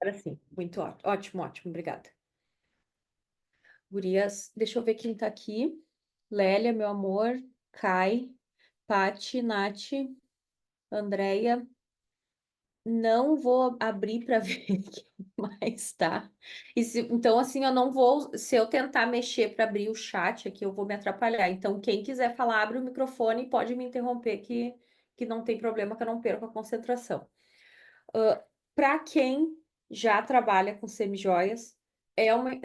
Agora sim, muito ótimo, ótimo, ótimo, obrigada. Gurias, deixa eu ver quem tá aqui. Lélia, meu amor, Kai, Pati, Nath, Andréia. Não vou abrir para ver quem mais tá. Então, assim, eu não vou. Se eu tentar mexer para abrir o chat aqui, eu vou me atrapalhar. Então, quem quiser falar, abre o microfone e pode me interromper, que não tem problema, que eu não perco a concentração. Para quem já trabalha com semijoias,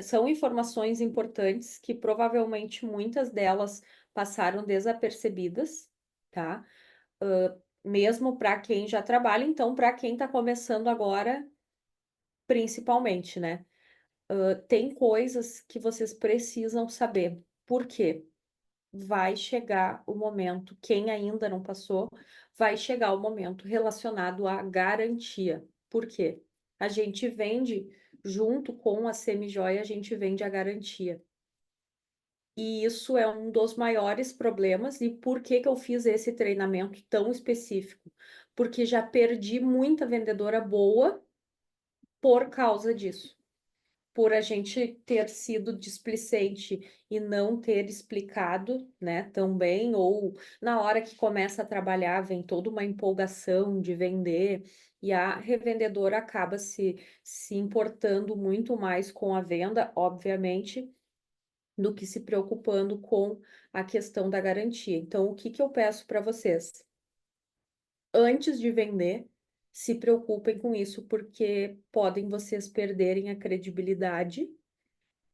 são informações importantes que provavelmente muitas delas passaram desapercebidas, tá? Mesmo para quem já trabalha, então, para quem está começando agora, principalmente, né? Tem coisas que vocês precisam saber. Por quê? Vai chegar o momento, quem ainda não passou, vai chegar o momento relacionado à garantia. Por quê? A gente vende, junto com a semijoia, a gente vende a garantia. E isso é um dos maiores problemas. E por que que eu fiz esse treinamento tão específico? Porque já perdi muita vendedora boa por causa disso. Por a gente ter sido displicente e não ter explicado, né, tão bem, ou na hora que começa a trabalhar, vem toda uma empolgação de vender, e a revendedora acaba se importando muito mais com a venda, obviamente, do que se preocupando com a questão da garantia. Então, o que que eu peço para vocês? Antes de vender, se preocupem com isso, porque podem vocês perderem a credibilidade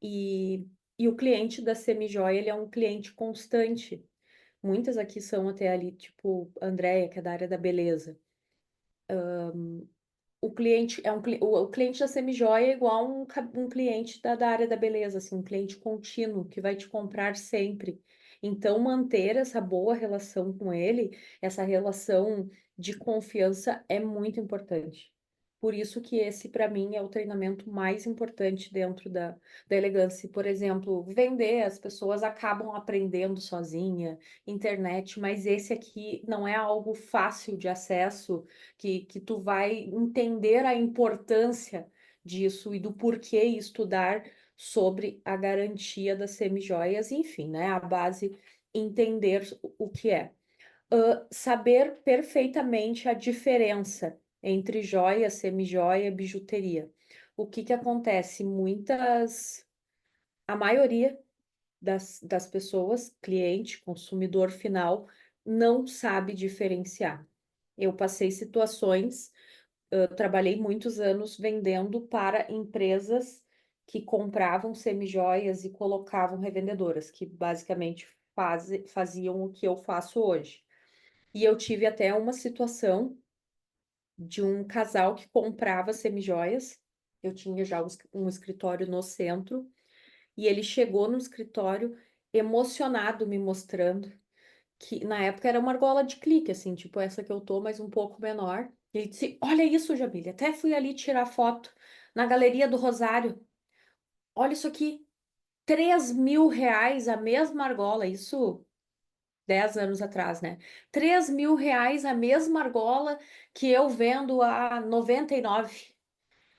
e, e o cliente da Semijoia, ele é um cliente constante. Muitas aqui são até ali, tipo Andréia, que é da área da beleza. O cliente é o cliente da Semijoia é igual um cliente da área da beleza, assim, um cliente contínuo que vai te comprar sempre. Então, manter essa boa relação com ele, essa relação de confiança é muito importante. Por isso que esse, para mim, é o treinamento mais importante dentro da elegância. Por exemplo, vender, as pessoas acabam aprendendo sozinha, internet, mas esse aqui não é algo fácil de acesso que tu vai entender a importância disso e do porquê estudar sobre a garantia das semijoias, enfim, né? A base, entender o que é. Saber perfeitamente a diferença entre joia, semijoia e bijuteria. O que que acontece? A maioria das pessoas, cliente, consumidor final, não sabe diferenciar. Eu passei situações, eu trabalhei muitos anos vendendo para empresas que compravam semijoias e colocavam revendedoras, que basicamente faziam o que eu faço hoje. E eu tive até uma situação de um casal que comprava semijoias. Eu tinha já um escritório no centro, e ele chegou no escritório emocionado, me mostrando que na época era uma argola de clique, assim, tipo essa que eu tô, mas um pouco menor. Ele disse: Olha isso, Jamília, até fui ali tirar foto na Galeria do Rosário. Olha isso aqui, R$ 3.000 a mesma argola, isso 10 anos atrás, né? R$ 3.000 a mesma argola que eu vendo a 99.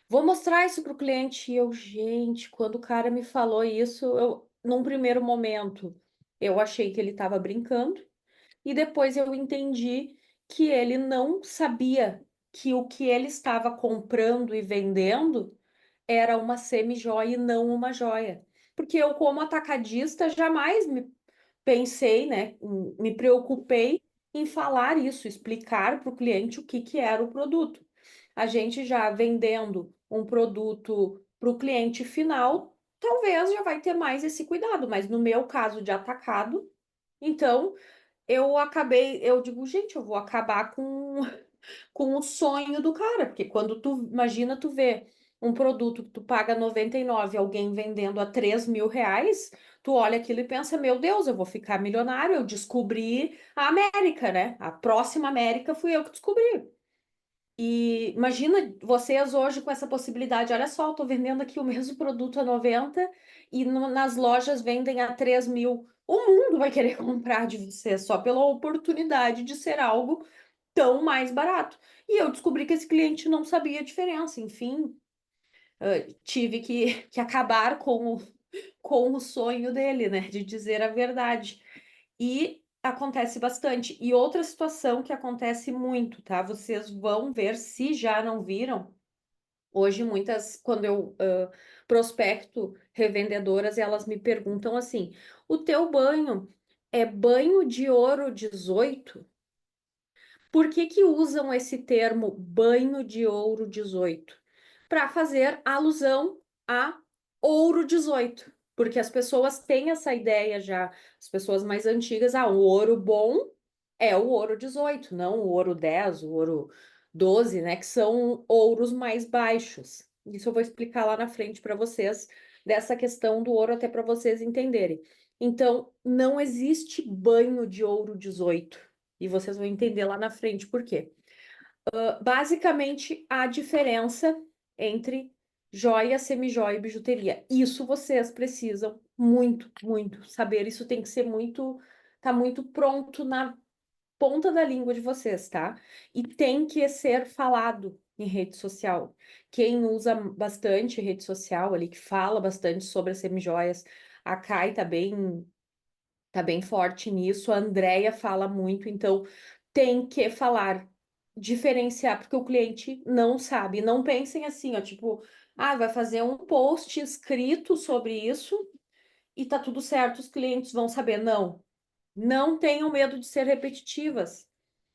Vou mostrar isso pro cliente. E eu, gente, quando o cara me falou isso, num primeiro momento, eu achei que ele estava brincando. E depois eu entendi que ele não sabia que o que ele estava comprando e vendendo era uma semi-joia e não uma joia. Porque eu, como atacadista, jamais me pensei, né, me preocupei em falar isso, explicar para o cliente o que que era o produto. A gente já vendendo um produto para o cliente final, talvez já vai ter mais esse cuidado, mas no meu caso de atacado, então eu digo, gente, eu vou acabar com o sonho do cara, porque quando tu, imagina tu vê um produto que tu paga 99, alguém vendendo a R$ 3.000, tu olha aquilo e pensa, meu Deus, eu vou ficar milionário, eu descobri a América, né? A próxima América fui eu que descobri. E imagina vocês hoje com essa possibilidade, olha só, eu tô vendendo aqui o mesmo produto a 90 e nas lojas vendem a 3.000. O mundo vai querer comprar de você só pela oportunidade de ser algo tão mais barato. E eu descobri que esse cliente não sabia a diferença. Enfim, tive que acabar com o sonho dele, né? De dizer a verdade. E acontece bastante. E outra situação que acontece muito, tá? Vocês vão ver, se já não viram, hoje quando eu prospecto revendedoras, elas me perguntam assim: o teu banho é banho de ouro 18? Por que que usam esse termo banho de ouro 18? Para fazer alusão a ouro 18. Porque as pessoas têm essa ideia já, as pessoas mais antigas, o ouro bom é o ouro 18, não o ouro 10, o ouro 12, né? Que são ouros mais baixos. Isso eu vou explicar lá na frente para vocês, dessa questão do ouro, até para vocês entenderem. Então, não existe banho de ouro 18. E vocês vão entender lá na frente por quê. Basicamente, a diferença entre joia, semijoia e bijuteria. Isso vocês precisam muito, muito saber. Isso tem que ser tá muito pronto na ponta da língua de vocês, tá? E tem que ser falado em rede social. Quem usa bastante rede social ali, que fala bastante sobre as semijoias, a Kai tá bem forte nisso, a Andrea fala muito, então tem que falar, diferenciar, porque o cliente não sabe. Não pensem assim, ó, tipo, vai fazer um post escrito sobre isso e tá tudo certo, os clientes vão saber. Não, não tenham medo de ser repetitivas.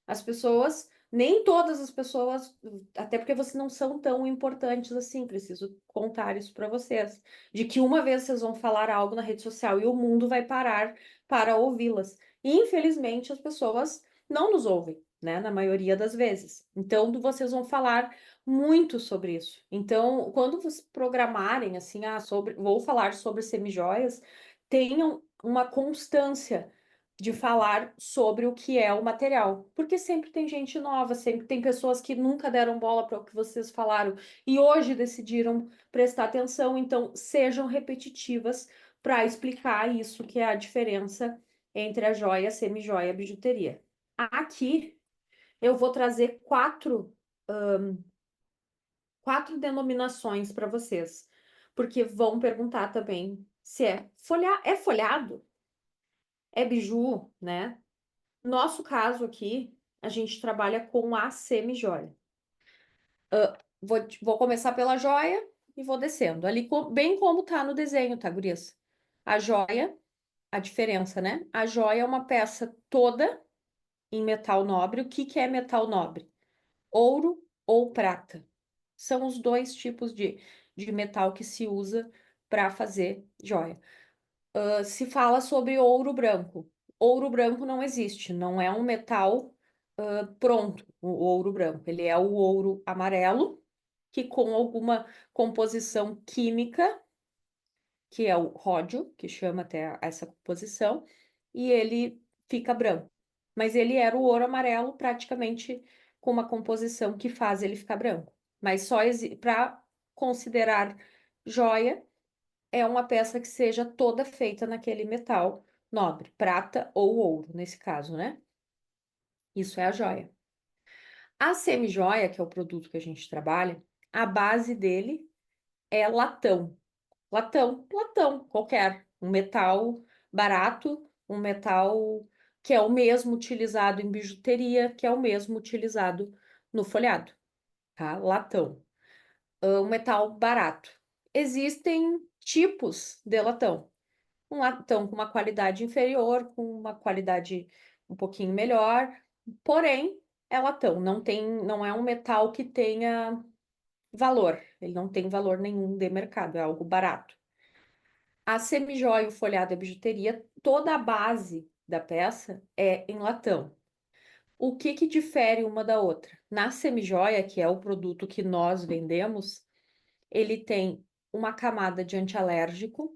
As pessoas, nem todas as pessoas, até porque vocês não são tão importantes assim, preciso contar isso para vocês, de que uma vez vocês vão falar algo na rede social e o mundo vai parar para ouvi-las. E, infelizmente, as pessoas não nos ouvem, né, na maioria das vezes. Então, vocês vão falar muito sobre isso. Então, quando vocês programarem assim, vou falar sobre semijoias, tenham uma constância de falar sobre o que é o material, porque sempre tem gente nova, sempre tem pessoas que nunca deram bola para o que vocês falaram e hoje decidiram prestar atenção, então sejam repetitivas para explicar isso que é a diferença entre a joia, semijoia e a bijuteria. Aqui eu vou trazer quatro denominações para vocês, porque vão perguntar também se é folhado, é biju, né? Nosso caso aqui, a gente trabalha com a semi-joia. Vou começar pela joia e vou descendo. Ali, bem como tá no desenho, tá, gurias? A joia, a diferença, né? A joia é uma peça toda em metal nobre. O que que é metal nobre? Ouro ou prata. São os dois tipos de metal que se usa para fazer joia. Se fala sobre ouro branco. Ouro branco não existe, não é um metal pronto, o ouro branco. Ele é o ouro amarelo, que com alguma composição química, que é o ródio, que chama até essa composição, e ele fica branco. Mas ele era o ouro amarelo praticamente com uma composição que faz ele ficar branco. Mas só para considerar joia, é uma peça que seja toda feita naquele metal nobre, prata ou ouro, nesse caso, né? Isso é a joia. A semi-joia, que é o produto que a gente trabalha, a base dele é latão. Latão, qualquer. Um metal barato, um metal que é o mesmo utilizado em bijuteria, que é o mesmo utilizado no folhado, tá? Latão. Um metal barato. Existem tipos de latão. Um latão com uma qualidade inferior, com uma qualidade um pouquinho melhor, porém é latão, não é um metal que tenha valor, ele não tem valor nenhum de mercado, é algo barato. A semijoia, o folhado e a bijuteria, toda a base da peça é em latão. O que que difere uma da outra? Na semijoia, que é o produto que nós vendemos, ele tem uma camada de antialérgico,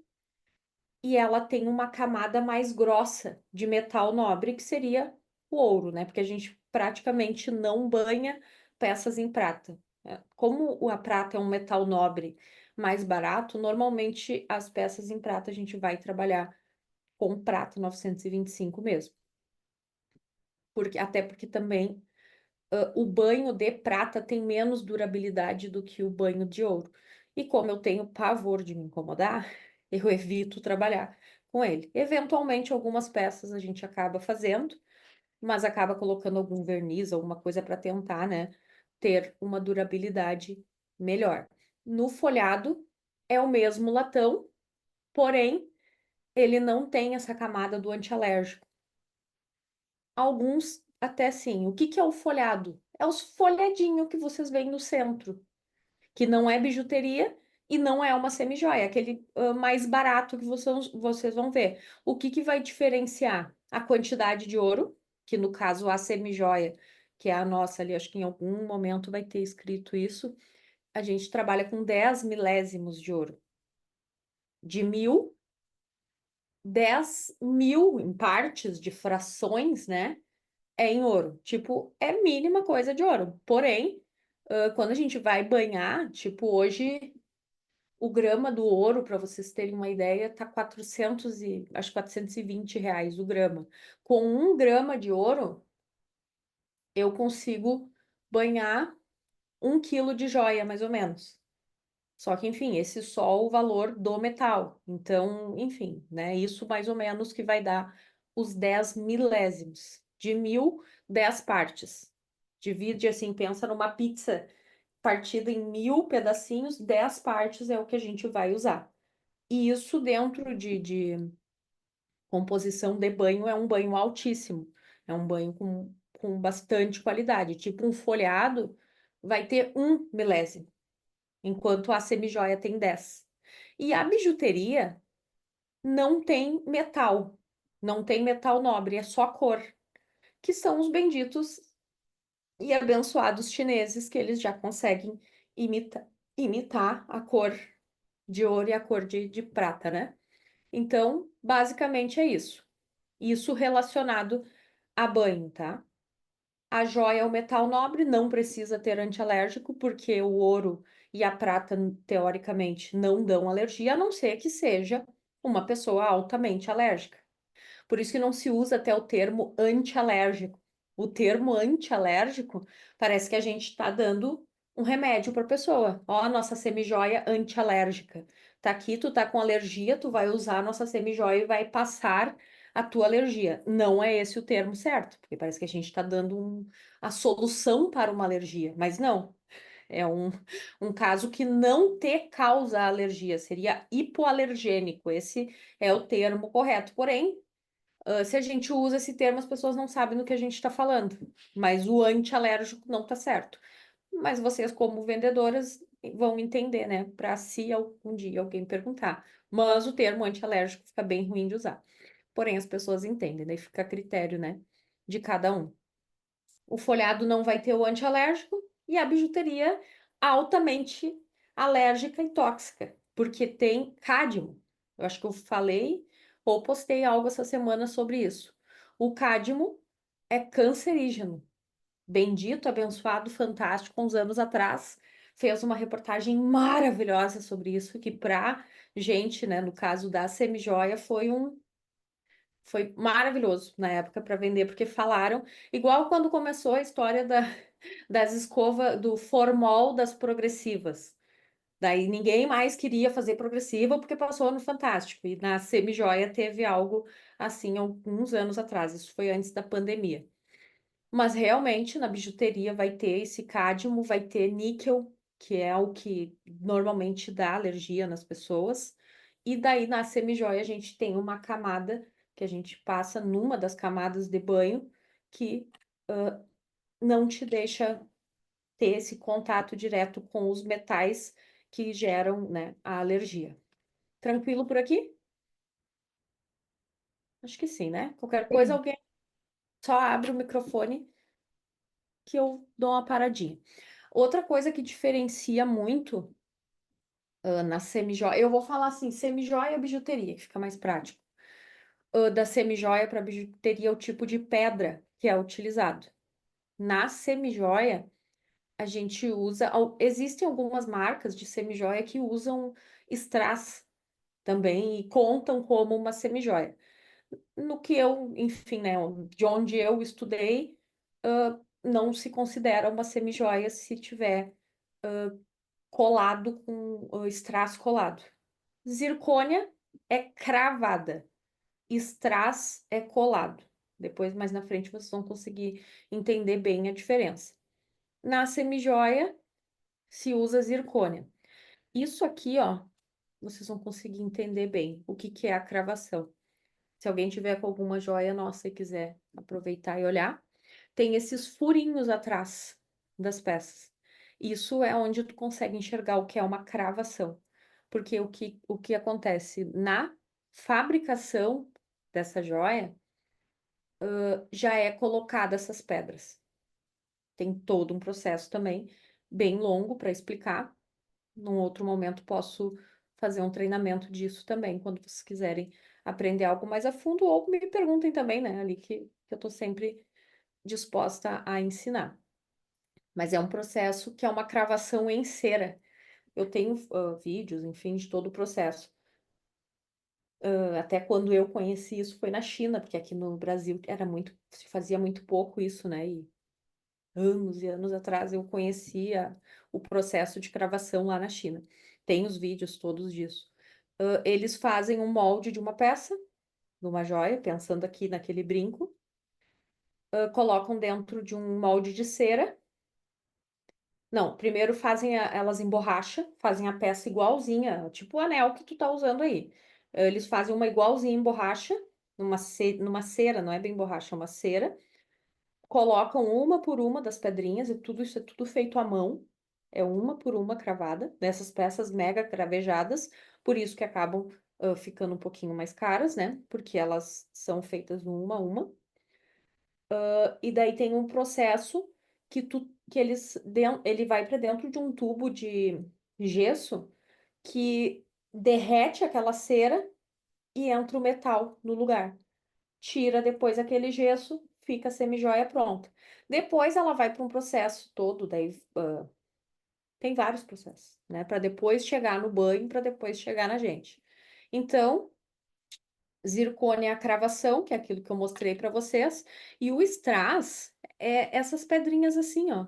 e ela tem uma camada mais grossa de metal nobre, que seria o ouro, né? Porque a gente praticamente não banha peças em prata. Como a prata é um metal nobre mais barato, normalmente as peças em prata a gente vai trabalhar com prata 925 mesmo. Até porque também o banho de prata tem menos durabilidade do que o banho de ouro. E como eu tenho pavor de me incomodar, eu evito trabalhar com ele. Eventualmente, algumas peças a gente acaba fazendo, mas acaba colocando algum verniz, alguma coisa para tentar, né, ter uma durabilidade melhor. No folhado, é o mesmo latão, porém, ele não tem essa camada do antialérgico. Alguns até sim. O que que é o folhado? É os folhadinhos que vocês veem no centro, que não é bijuteria e não é uma semijoia, é aquele mais barato que vocês vão ver. O que que vai diferenciar? A quantidade de ouro, que no caso a semijoia, que é a nossa ali, acho que em algum momento vai ter escrito isso, a gente trabalha com 10 milésimos de ouro. De 1.000, 10.000 em partes de frações, né? É em ouro. Tipo, é mínima coisa de ouro. Porém, quando a gente vai banhar, tipo, hoje o grama do ouro, para vocês terem uma ideia, tá 400 e acho que R$ 420 o grama. Com 1 grama de ouro, eu consigo banhar 1 quilo de joia, mais ou menos. Só que, enfim, esse só o valor do metal. Então, enfim, né? Isso mais ou menos que vai dar os 10 milésimos. De 1.000, 10 partes. Divide assim, pensa numa pizza partida em 1.000 pedacinhos, 10 partes é o que a gente vai usar. E isso dentro de composição de banho é um banho altíssimo. É um banho com bastante qualidade. Tipo um folhado vai ter 1 milésimo, enquanto a semijoia tem 10. E a bijuteria não tem metal, não tem metal nobre, é só cor, que são os benditos e abençoados chineses que eles já conseguem imitar a cor de ouro e a cor de prata, né? Então, basicamente é isso. Isso relacionado a banho, tá? A joia é o metal nobre, não precisa ter antialérgico, porque o ouro e a prata, teoricamente, não dão alergia, a não ser que seja uma pessoa altamente alérgica. Por isso que não se usa até o termo antialérgico. O termo antialérgico parece que a gente está dando um remédio para a pessoa. Ó, a nossa semijoia antialérgica. Tá aqui, tu tá com alergia, tu vai usar a nossa semijoia e vai passar a tua alergia. Não é esse o termo certo, porque parece que a gente está dando a solução para uma alergia, mas não. É um caso que não te causa alergia, seria hipoalergênico. Esse é o termo correto. Porém, se a gente usa esse termo, as pessoas não sabem do que a gente está falando. Mas o antialérgico não está certo. Mas vocês, como vendedoras, vão entender, né? Para se algum dia alguém perguntar. Mas o termo antialérgico fica bem ruim de usar. Porém, as pessoas entendem, daí fica a critério, né? De cada um. O folhado não vai ter o antialérgico e a bijuteria altamente alérgica e tóxica, porque tem cádmio. Eu acho que eu falei ou postei algo essa semana sobre isso. O cádmio é cancerígeno. Bendito, abençoado, fantástico, uns anos atrás, fez uma reportagem maravilhosa sobre isso, que para gente, né, no caso da semijoia, foi maravilhoso na época para vender, porque falaram, igual quando começou a história das escovas, do formol das progressivas. Daí ninguém mais queria fazer progressiva porque passou no Fantástico. E na Semijoia teve algo assim alguns anos atrás, isso foi antes da pandemia. Mas realmente na bijuteria vai ter esse cádmio, vai ter níquel, que é o que normalmente dá alergia nas pessoas. E daí na semijoia a gente tem uma camada que a gente passa numa das camadas de banho que não te deixa ter esse contato direto com os metais que geram, né, a alergia. Tranquilo por aqui? Acho que sim, né? Qualquer coisa, Sim. alguém só abre o microfone que eu dou uma paradinha. Outra coisa que diferencia muito na semijoia, eu vou falar assim, semijoia e bijuteria, que fica mais prático. Da semijoia para bijuteria, é o tipo de pedra que é utilizado. Na semijoia, a gente usa, existem algumas marcas de semijoia que usam strass também e contam como uma semijoia. No que eu, enfim, né, de onde eu estudei, não se considera uma semijoia se tiver colado com o strass colado. Zircônia é cravada, strass é colado. Depois, mais na frente, vocês vão conseguir entender bem a diferença. Na semijoia, se usa zircônia. Isso aqui, ó, vocês vão conseguir entender bem o que que é a cravação. Se alguém tiver com alguma joia nossa e quiser aproveitar e olhar, tem esses furinhos atrás das peças. Isso é onde tu consegue enxergar o que é uma cravação. Porque o que acontece na fabricação dessa joia, já é colocada essas pedras. Tem todo um processo também bem longo para explicar. Num outro momento posso fazer um treinamento disso também, quando vocês quiserem aprender algo mais a fundo, ou me perguntem também, né, ali que eu estou sempre disposta a ensinar. Mas é um processo que é uma cravação em cera. Eu tenho vídeos, enfim, de todo o processo. Até quando eu conheci isso foi na China, porque aqui no Brasil se fazia muito pouco isso, né? E anos e anos atrás eu conhecia o processo de cravação lá na China. Tem os vídeos todos disso. Eles fazem um molde de uma peça, de uma joia, pensando aqui naquele brinco, colocam dentro de um molde de cera. Não, primeiro elas em borracha, fazem a peça igualzinha, tipo o anel que tu tá usando aí. Eles fazem uma igualzinha em borracha, numa cera, não é bem borracha, é uma cera. Colocam uma por uma das pedrinhas, e tudo isso é tudo feito à mão. É uma por uma cravada, dessas peças mega cravejadas, por isso que acabam ficando um pouquinho mais caras, né? Porque elas são feitas uma a uma. E daí tem um processo ele vai para dentro de um tubo de gesso que derrete aquela cera e entra o metal no lugar. Tira depois aquele gesso, fica a semijoia pronta. Depois ela vai para um processo todo, daí tem vários processos, né? Para depois chegar no banho, para depois chegar na gente. Então, zircônia é a cravação, que é aquilo que eu mostrei para vocês, e o strass é essas pedrinhas assim, ó.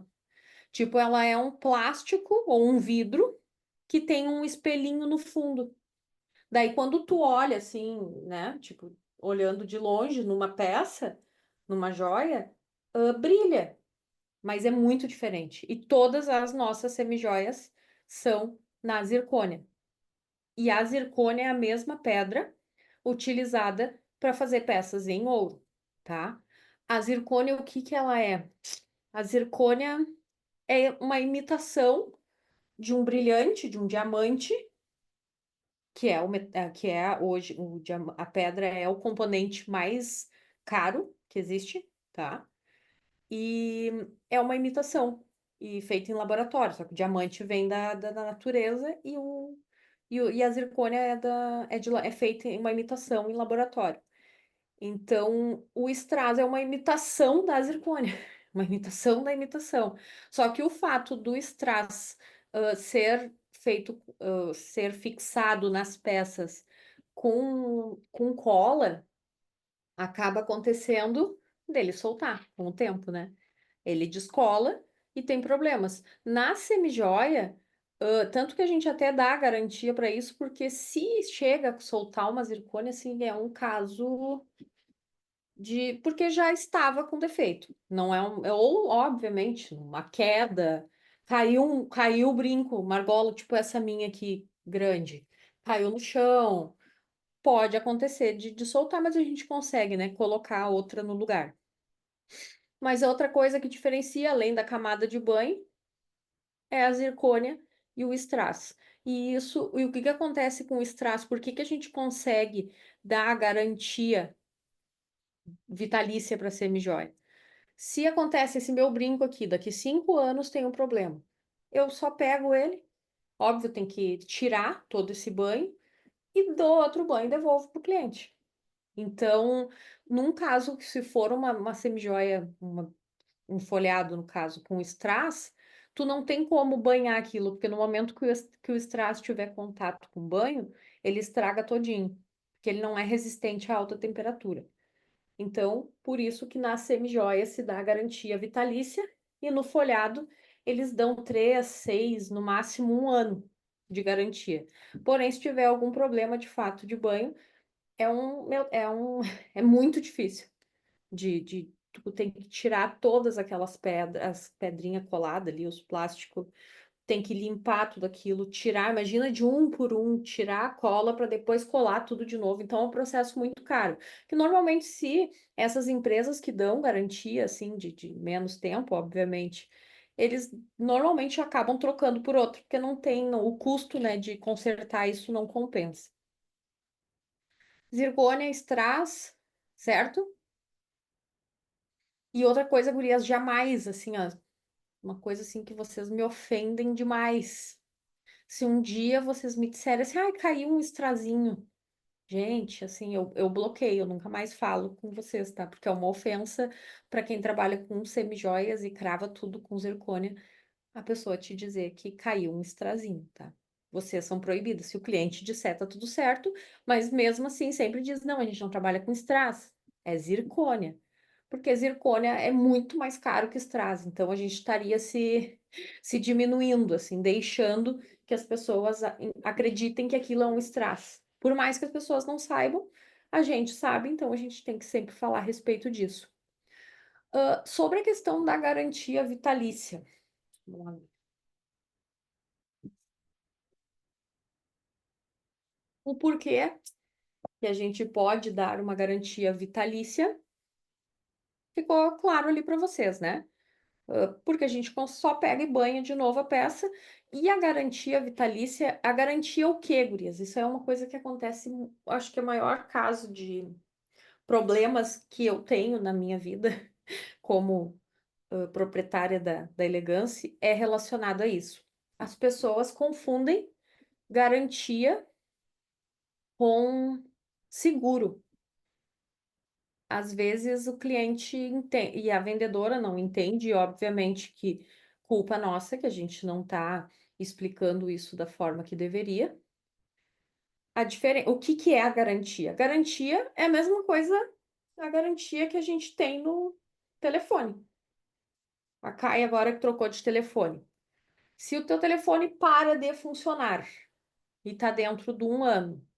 Tipo, ela é um plástico ou um vidro que tem um espelhinho no fundo. Daí, quando tu olha assim, né? Tipo, olhando de longe numa peça, numa joia, brilha, mas é muito diferente. E todas as nossas semijoias são na zircônia. E a zircônia é a mesma pedra utilizada para fazer peças em ouro, tá? A zircônia, o que que ela é? A zircônia é uma imitação de um brilhante, de um diamante, que é hoje a pedra é o componente mais caro que existe, tá? E é uma imitação e feita em laboratório, só que o diamante vem da natureza e a zircônia é feita em uma imitação em laboratório. Então, o strass é uma imitação da zircônia, uma imitação da imitação. Só que o fato do strass ser fixado nas peças com cola, acaba acontecendo dele soltar com o tempo, né? Ele descola e tem problemas. Na semijoia, tanto que a gente até dá garantia para isso, porque se chega a soltar uma zircônia, assim, é um caso porque já estava com defeito. Não ou obviamente uma queda, caiu o brinco, uma argola tipo essa minha aqui, grande, caiu no chão. Pode acontecer de soltar, mas a gente consegue, né, colocar outra no lugar. Mas a outra coisa que diferencia, além da camada de banho, é a zircônia e o strass. E o que que acontece com o strass? Por que que a gente consegue dar a garantia vitalícia para semijoia? Se acontece esse meu brinco aqui, daqui 5 anos tem um problema. Eu só pego ele, óbvio, tem que tirar todo esse banho e dou outro banho e devolvo para o cliente. Então, num caso que se for uma semijoia, um folhado, no caso, com strass, tu não tem como banhar aquilo, porque no momento que o strass tiver contato com o banho, ele estraga todinho, porque ele não é resistente a alta temperatura. Então, por isso que na semijoia se dá a garantia vitalícia e no folhado eles dão 3, 6, no máximo 1 ano de garantia. Porém, se tiver algum problema de fato de banho, é muito difícil tu tem que tirar todas aquelas pedras, as pedrinhas coladas ali, os plásticos, tem que limpar tudo aquilo, tirar, imagina de um por um, tirar a cola para depois colar tudo de novo. Então é um processo muito caro. Que normalmente, se essas empresas que dão garantia, assim, de menos tempo, obviamente, eles normalmente acabam trocando por outro, porque não tem o custo, né, de consertar isso não compensa. Zircônia, strass, certo? E outra coisa, gurias, jamais, assim, ó, uma coisa assim que vocês me ofendem demais. Se um dia vocês me disserem assim, ai, caiu um extrazinho. Gente, assim, eu bloqueio, eu nunca mais falo com vocês, tá? Porque é uma ofensa para quem trabalha com semijoias e crava tudo com zircônia, a pessoa te dizer que caiu um extrazinho, tá? Vocês são proibidos. Se o cliente disser, tá tudo certo, mas mesmo assim sempre diz, não, a gente não trabalha com strass, é zircônia. Porque zircônia é muito mais caro que strass, então a gente estaria se diminuindo, assim, deixando que as pessoas acreditem que aquilo é um strass. Por mais que as pessoas não saibam, a gente sabe, então a gente tem que sempre falar a respeito disso. Sobre a questão da garantia vitalícia. Vamos lá. O porquê que a gente pode dar uma garantia vitalícia ficou claro ali para vocês, né? Porque a gente só pega e banha de novo a peça. E a garantia vitalícia, a garantia é o quê, gurias? Isso é uma coisa que acontece, acho que é o maior caso de problemas que eu tenho na minha vida como proprietária da Elegance é relacionado a isso. As pessoas confundem garantia com seguro. Às vezes o cliente entende, e a vendedora não entende, e obviamente que culpa nossa, que a gente não está explicando isso da forma que deveria. O que que é a garantia? Garantia é a mesma coisa a garantia que a gente tem no telefone. A Kai agora que trocou de telefone. Se o teu telefone para de funcionar e está dentro de 1 ano,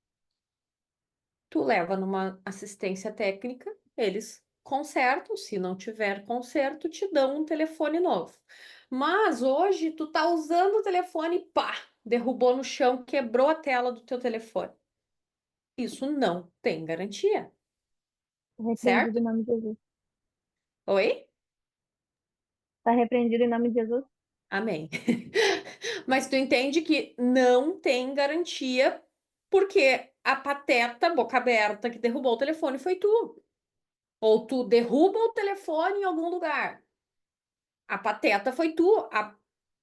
tu leva numa assistência técnica, eles consertam, se não tiver conserto, te dão um telefone novo. Mas hoje tu tá usando o telefone e pá, derrubou no chão, quebrou a tela do teu telefone. Isso não tem garantia, Tá repreendido certo? em nome de Jesus. Oi? Tá repreendido em nome de Jesus. Amém. Mas tu entende que não tem garantia porque a pateta boca aberta que derrubou o telefone foi tu. Ou tu derruba o telefone em algum lugar. A pateta foi tu.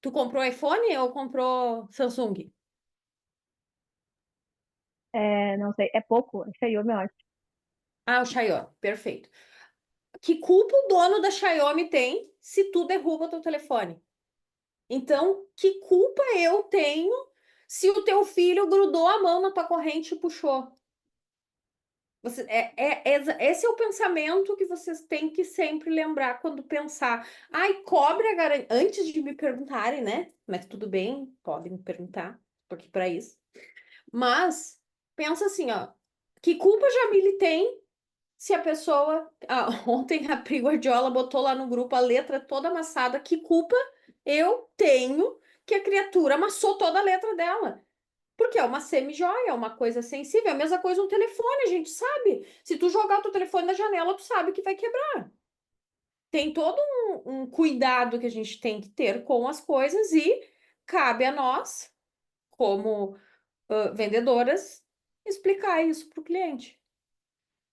Tu comprou iPhone ou comprou Samsung? É, não sei, é pouco. A Xiaomi, eu acho. Ah, o Xiaomi. Perfeito. Que culpa o dono da Xiaomi tem se tu derruba o teu telefone? Então, que culpa eu tenho se o teu filho grudou a mão na tua corrente e puxou? Esse é o pensamento que vocês têm que sempre lembrar quando pensar. Ai, cobre a garantia. Antes de me perguntarem, né? Mas tudo bem, podem me perguntar, porque para isso. Mas pensa assim, ó, que culpa a Jamile tem se a pessoa. Ontem a Pri Guardiola botou lá no grupo a letra toda amassada. Que culpa eu tenho que a criatura amassou toda a letra dela? Porque é uma semi-joia, é uma coisa sensível. É a mesma coisa um telefone, a gente sabe. Se tu jogar o teu telefone na janela, tu sabe que vai quebrar. Tem todo um cuidado que a gente tem que ter com as coisas e cabe a nós, como vendedoras, explicar isso para o cliente.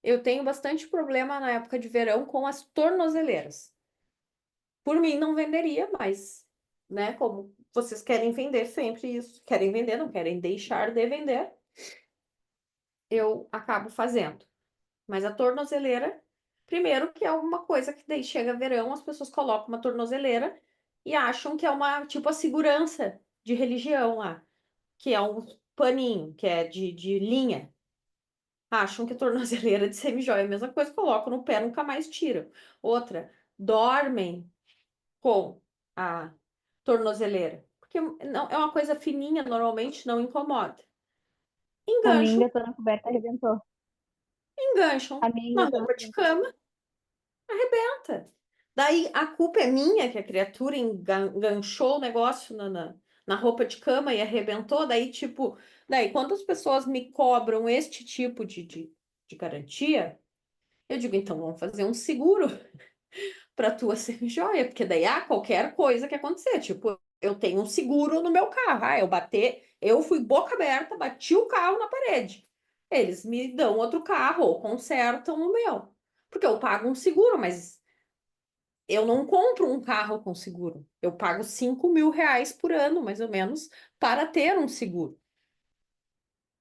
Eu tenho bastante problema na época de verão com as tornozeleiras. Por mim, não venderia, mas, né, como vocês querem vender sempre isso, querem vender, não querem deixar de vender, eu acabo fazendo. Mas a tornozeleira, primeiro que é uma coisa que daí chega verão, as pessoas colocam uma tornozeleira e acham que é uma, tipo, a segurança de religião lá, que é um paninho, que é de linha. Acham que a tornozeleira de semijoia é a mesma coisa, colocam no pé, nunca mais tiram. Outra, dormem com a tornozeleira. Porque não, é uma coisa fininha, normalmente não incomoda. A minha Engancham, engatou na coberta, arrebentou. engancham A minha na engatou na roupa de coberta. cama, arrebenta. Daí a culpa é minha, que a criatura enganchou o negócio na roupa de cama e arrebentou. Daí, tipo, daí quando as pessoas me cobram este tipo de garantia, eu digo, então vamos fazer um seguro para tua semi-joia, porque daí qualquer coisa que acontecer, tipo, eu tenho um seguro no meu carro. Eu fui boca aberta, bati o carro na parede. Eles me dão outro carro ou consertam o meu. Porque eu pago um seguro, mas eu não compro um carro com seguro. Eu pago R$ 5.000 por ano, mais ou menos, para ter um seguro.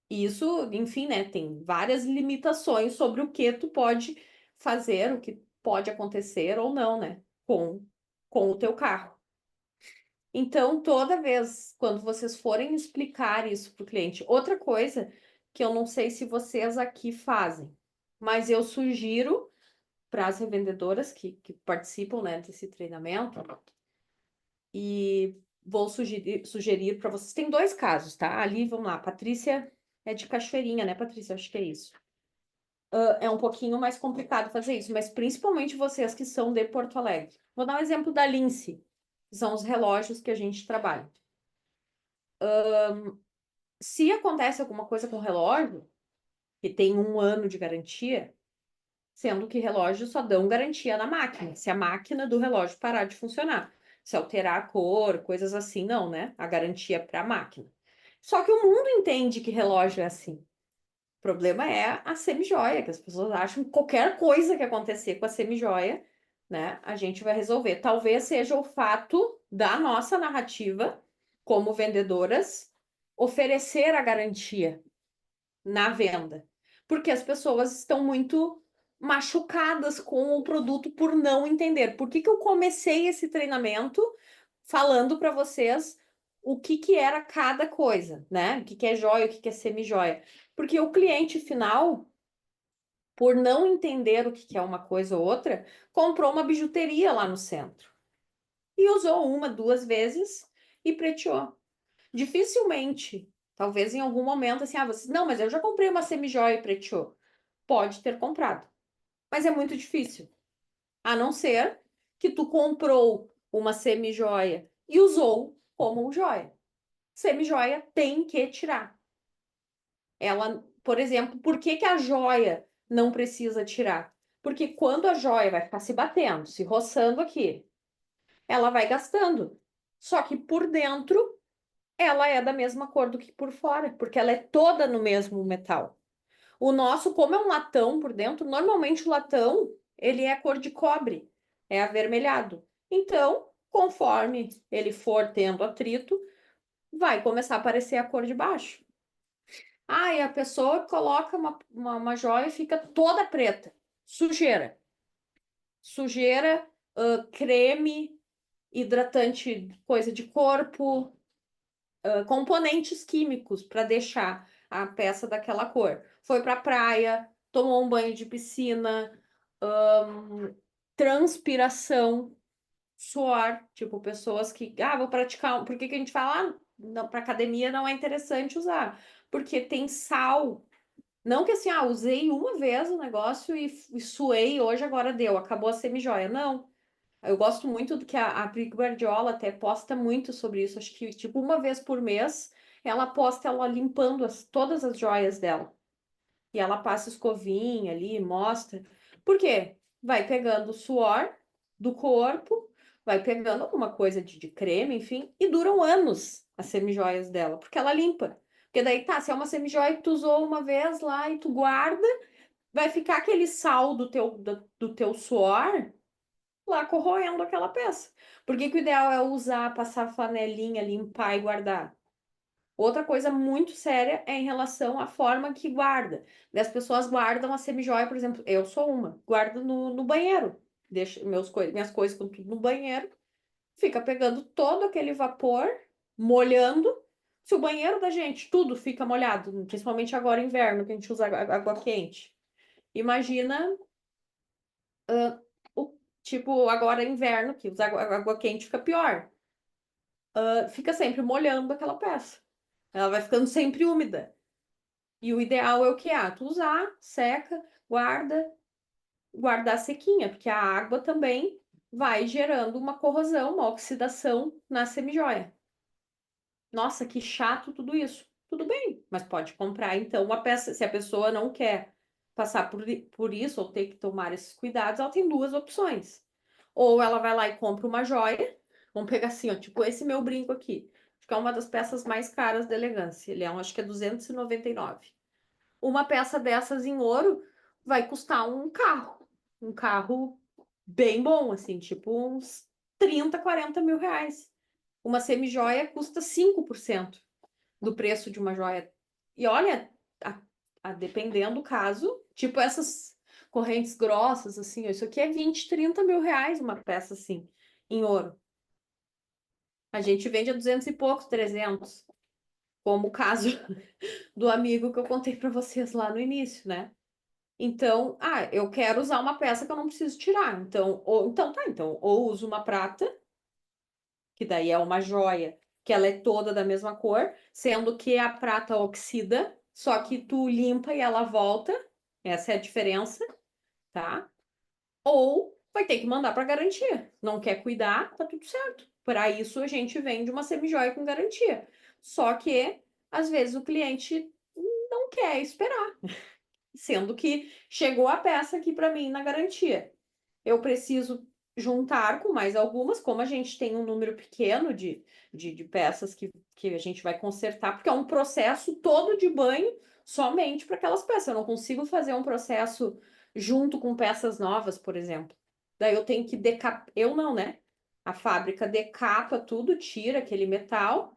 E isso, enfim, né, tem várias limitações sobre o que tu pode fazer, o que pode acontecer ou não, né, com o teu carro. Então, toda vez quando vocês forem explicar isso para o cliente, outra coisa que eu não sei se vocês aqui fazem, mas eu sugiro para as revendedoras que participam, né, desse treinamento, e vou sugerir para vocês. Tem dois casos, tá? Ali, vamos lá, Patrícia é de Cachoeirinha, né, Patrícia? Acho que é isso. É um pouquinho mais complicado fazer isso, mas principalmente vocês que são de Porto Alegre. Vou dar um exemplo da Lince, que são os relógios que a gente trabalha. Se acontece alguma coisa com o relógio, que tem 1 ano de garantia, sendo que relógios só dão garantia na máquina, se a máquina do relógio parar de funcionar. Se alterar a cor, coisas assim, não, né? A garantia é para a máquina. Só que o mundo entende que relógio é assim. O problema é a semijoia, que as pessoas acham que qualquer coisa que acontecer com a semijoia, né, a gente vai resolver. Talvez seja o fato da nossa narrativa, como vendedoras, oferecer a garantia na venda, porque as pessoas estão muito machucadas com o produto por não entender. Por que que eu comecei esse treinamento falando para vocês o que que era cada coisa, né? O que que é joia, o que que é semi-joia? Porque o cliente final, por não entender o que que é uma coisa ou outra, comprou uma bijuteria lá no centro e usou 1, 2 vezes e preteou. Dificilmente, talvez em algum momento, assim, você, não, mas eu já comprei uma semi-joia e preteou. Pode ter comprado, mas é muito difícil. A não ser que tu comprou uma semi-joia e usou como um joia. Semi-joia tem que tirar. Ela, por exemplo, por que que a joia não precisa tirar? Porque quando a joia vai ficar se batendo, se roçando aqui, ela vai gastando. Só que por dentro ela é da mesma cor do que por fora, porque ela é toda no mesmo metal. O nosso, como é um latão por dentro, normalmente o latão, ele é cor de cobre, é avermelhado. Então, conforme ele for tendo atrito, vai começar a aparecer a cor de baixo. Ah, e a pessoa coloca uma joia e fica toda preta. Sujeira. Sujeira, creme, hidratante, coisa de corpo, componentes químicos para deixar a peça daquela cor. Foi para a praia, tomou um banho de piscina, transpiração, suor, tipo pessoas que, vou praticar, por que que a gente fala, para academia não é interessante usar? Porque tem sal. Não que assim, usei uma vez o negócio e suei, hoje agora deu, acabou a semijoia. Não. Eu gosto muito do que a Pri Guardiola até posta muito sobre isso. Acho que, tipo, 1 vez por mês, ela posta ela limpando todas as joias dela. E ela passa escovinha ali, mostra. Por quê? Vai pegando o suor do corpo, vai pegando alguma coisa de creme, enfim, e duram anos as semijoias dela, porque ela limpa. Porque daí, tá, se é uma semijoia que tu usou uma vez lá e tu guarda, vai ficar aquele sal do teu suor lá corroendo aquela peça. Por que que o ideal é usar, passar flanelinha, limpar e guardar? Outra coisa muito séria é em relação à forma que guarda. As pessoas guardam a semijoia, por exemplo, eu sou uma, guardo no banheiro. Deixo minhas coisas com tudo no banheiro, fica pegando todo aquele vapor, molhando. Se o banheiro da gente tudo fica molhado, principalmente agora inverno, que a gente usa água quente. Imagina o tipo agora inverno, que usar água quente fica pior. fica sempre molhando aquela peça. Ela vai ficando sempre úmida. E o ideal é o que? Tu usar, seca, guardar sequinha, porque a água também vai gerando uma corrosão, uma oxidação na semijoia. Nossa, que chato tudo isso. Tudo bem, mas pode comprar então uma peça. Se a pessoa não quer passar por isso ou ter que tomar esses cuidados, ela tem duas opções. Ou ela vai lá e compra uma joia. Vamos pegar assim, ó, tipo esse meu brinco aqui. Acho que é uma das peças mais caras da elegância. Ele é acho que é 299. Uma peça dessas em ouro vai custar um carro. Um carro bem bom, assim, tipo uns 30, 40 mil reais. Uma semijoia custa 5% do preço de uma joia. E olha, dependendo do caso, tipo essas correntes grossas, assim, isso aqui é 20, 30 mil reais uma peça assim, em ouro. A gente vende a 200 e poucos, 300, como o caso do amigo que eu contei para vocês lá no início, né? Então, eu quero usar uma peça que eu não preciso tirar. Então, ou uso uma prata, que daí é uma joia, que ela é toda da mesma cor, sendo que a prata oxida, só que tu limpa e ela volta. Essa é a diferença, tá? Ou vai ter que mandar para garantia. Não quer cuidar, tá tudo certo. Para isso a gente vende uma semijoia com garantia. Só que às vezes o cliente não quer esperar, sendo que chegou a peça aqui para mim na garantia. Eu preciso juntar com mais algumas, como a gente tem um número pequeno de peças que a gente vai consertar, porque é um processo todo de banho somente para aquelas peças. Eu não consigo fazer um processo junto com peças novas, por exemplo. Daí eu tenho que decapar. Eu não, né? A fábrica decapa tudo, tira aquele metal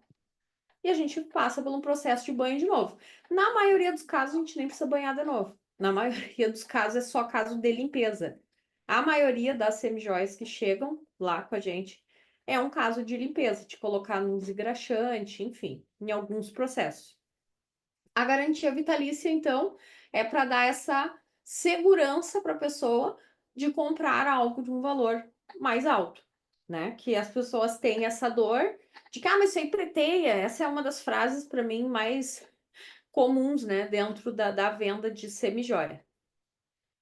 e a gente passa por um processo de banho de novo. Na maioria dos casos, a gente nem precisa banhar de novo. Na maioria dos casos, é só caso de limpeza. A maioria das semijoias que chegam lá com a gente é um caso de limpeza, de colocar num desengraxante, enfim, em alguns processos. A garantia vitalícia, então, é para dar essa segurança para a pessoa de comprar algo de um valor mais alto, né? Que as pessoas têm essa dor de que, mas isso aí preteia. Essa é uma das frases, para mim, mais comuns, né, dentro da venda de semijoia.